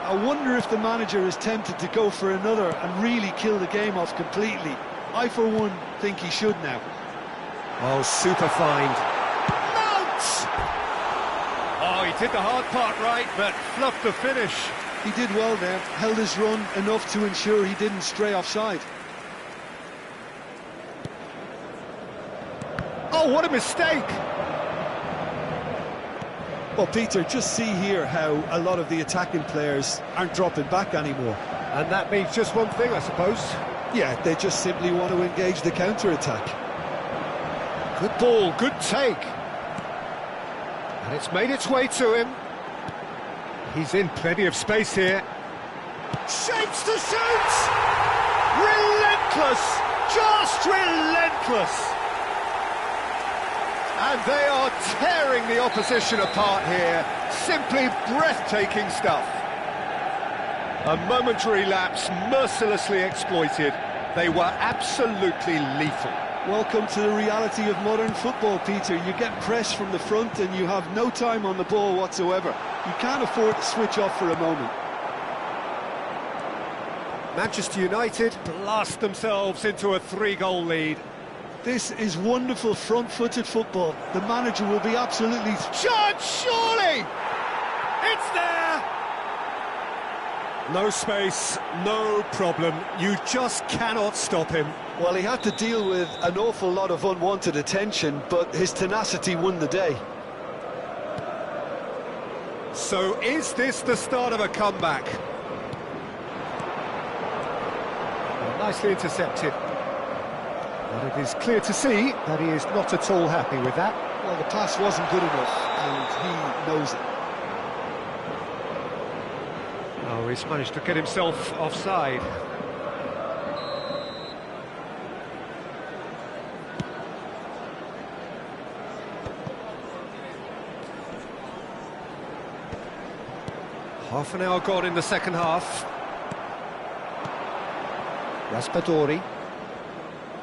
I wonder if the manager is tempted to go for another and really kill the game off completely. I, for one, think he should now. Oh, super find. Mount! Oh, he did the hard part right, but fluffed the finish. He did well there, held his run enough to ensure he didn't stray offside. Oh, what a mistake! Well, Peter, just see here how a lot of the attacking players aren't dropping back anymore. And that means just one thing, I suppose. Yeah, they just simply want to engage the counter-attack. Good ball, good take. And it's made its way to him. He's in plenty of space here. Shapes to shoot! Relentless! Just relentless! And they are tearing the opposition apart here. Simply breathtaking stuff. A momentary lapse mercilessly exploited. They were absolutely lethal. Welcome to the reality of modern football, Peter. You get pressed from the front and you have no time on the ball whatsoever. You can't afford to switch off for a moment. Manchester United blast themselves into a 3-goal lead. This is wonderful front-footed football. The manager will be absolutely... Shot, surely! It's there! No space, no problem. You just cannot stop him. Well, he had to deal with an awful lot of unwanted attention, but his tenacity won the day. So is this the start of a comeback? Well, nicely intercepted. But it is clear to see that he is not at all happy with that. Well, the pass wasn't good enough, and he knows it. Oh, he's managed to get himself offside. Half an hour gone in the second half. Raspadori.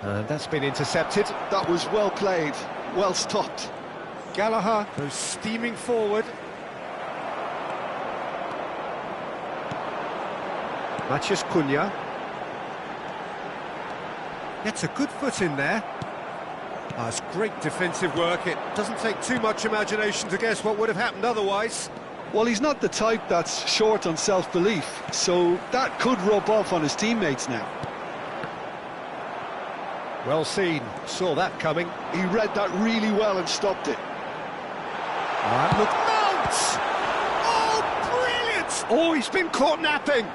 And that's been intercepted. That was well played, well stopped. Gallagher goes steaming forward. Matheus Cunha. Gets a good foot in there. Oh, it's great defensive work. It doesn't take too much imagination to guess what would have happened otherwise. Well, he's not the type that's short on self-belief, so that could rub off on his teammates now. Well seen, saw that coming. He read that really well and stopped it. Look, Mount! Oh, brilliant! Oh, he's been caught napping.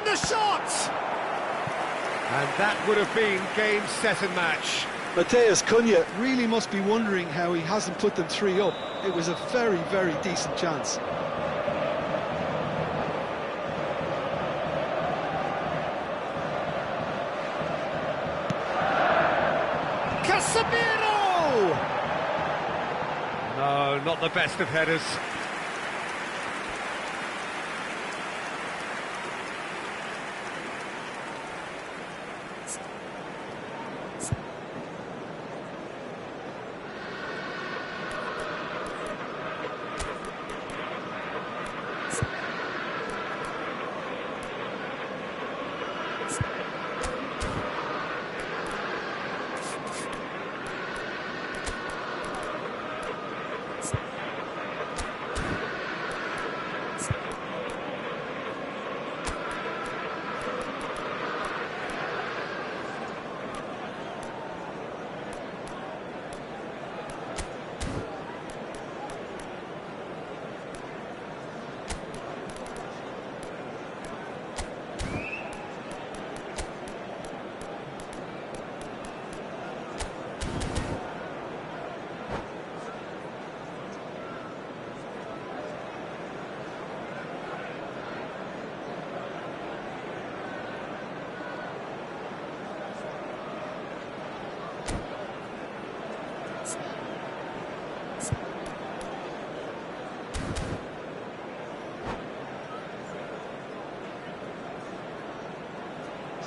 And the shot! And that would have been game, set and match. Matheus Cunha really must be wondering how he hasn't put them 3 up. It was a very, very decent chance. Casemiro! No, not the best of headers.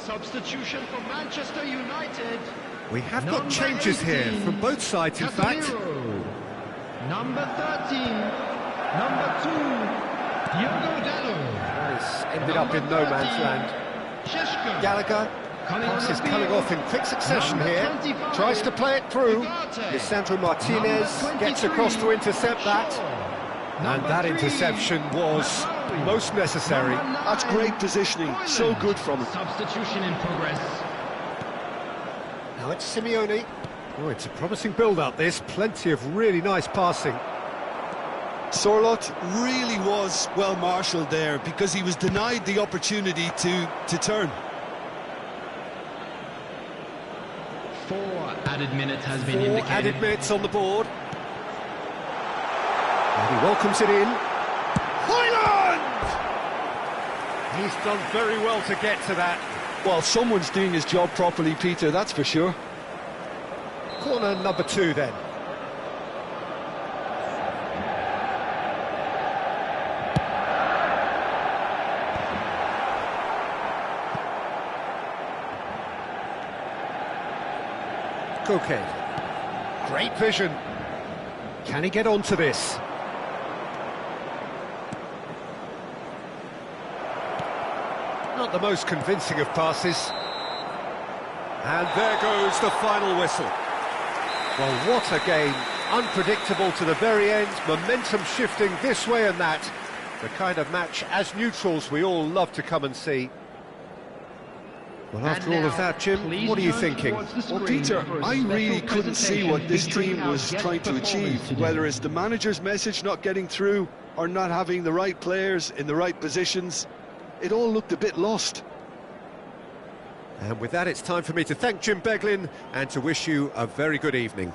Substitution for Manchester United. We have got changes here from both sides, in fact. Number 13, number 2, Diogo Dallo. It's ended up in no man's land. Sheshko. Gallagher, pass is coming off in quick succession here. Tries to play it through. Lisandro Martinez gets across to intercept that. And that interception was most necessary. That's great positioning, so good from him. Substitution in progress. Now it's Simeone. Oh, it's a promising build-up, this. Plenty of really nice passing. Sorloth really was well marshalled there because he was denied the opportunity to turn. 4 added minutes has been 4 indicated. added minutes on the board. And he welcomes it in. Hoyland! He's done very well to get to that. Well, someone's doing his job properly, Peter, that's for sure. Corner number 2 then. Koke. Great vision. Can he get onto this? Not the most convincing of passes. And there goes the final whistle. Well, what a game. Unpredictable to the very end, momentum shifting this way and that. The kind of match, as neutrals, we all love to come and see. Well, after all of that, Jim, what are you thinking? Well, Peter, I really couldn't see what this team was trying to achieve, whether it's the manager's message not getting through or not having the right players in the right positions. It all looked a bit lost. And with that, it's time for me to thank Jim Beglin and to wish you a very good evening.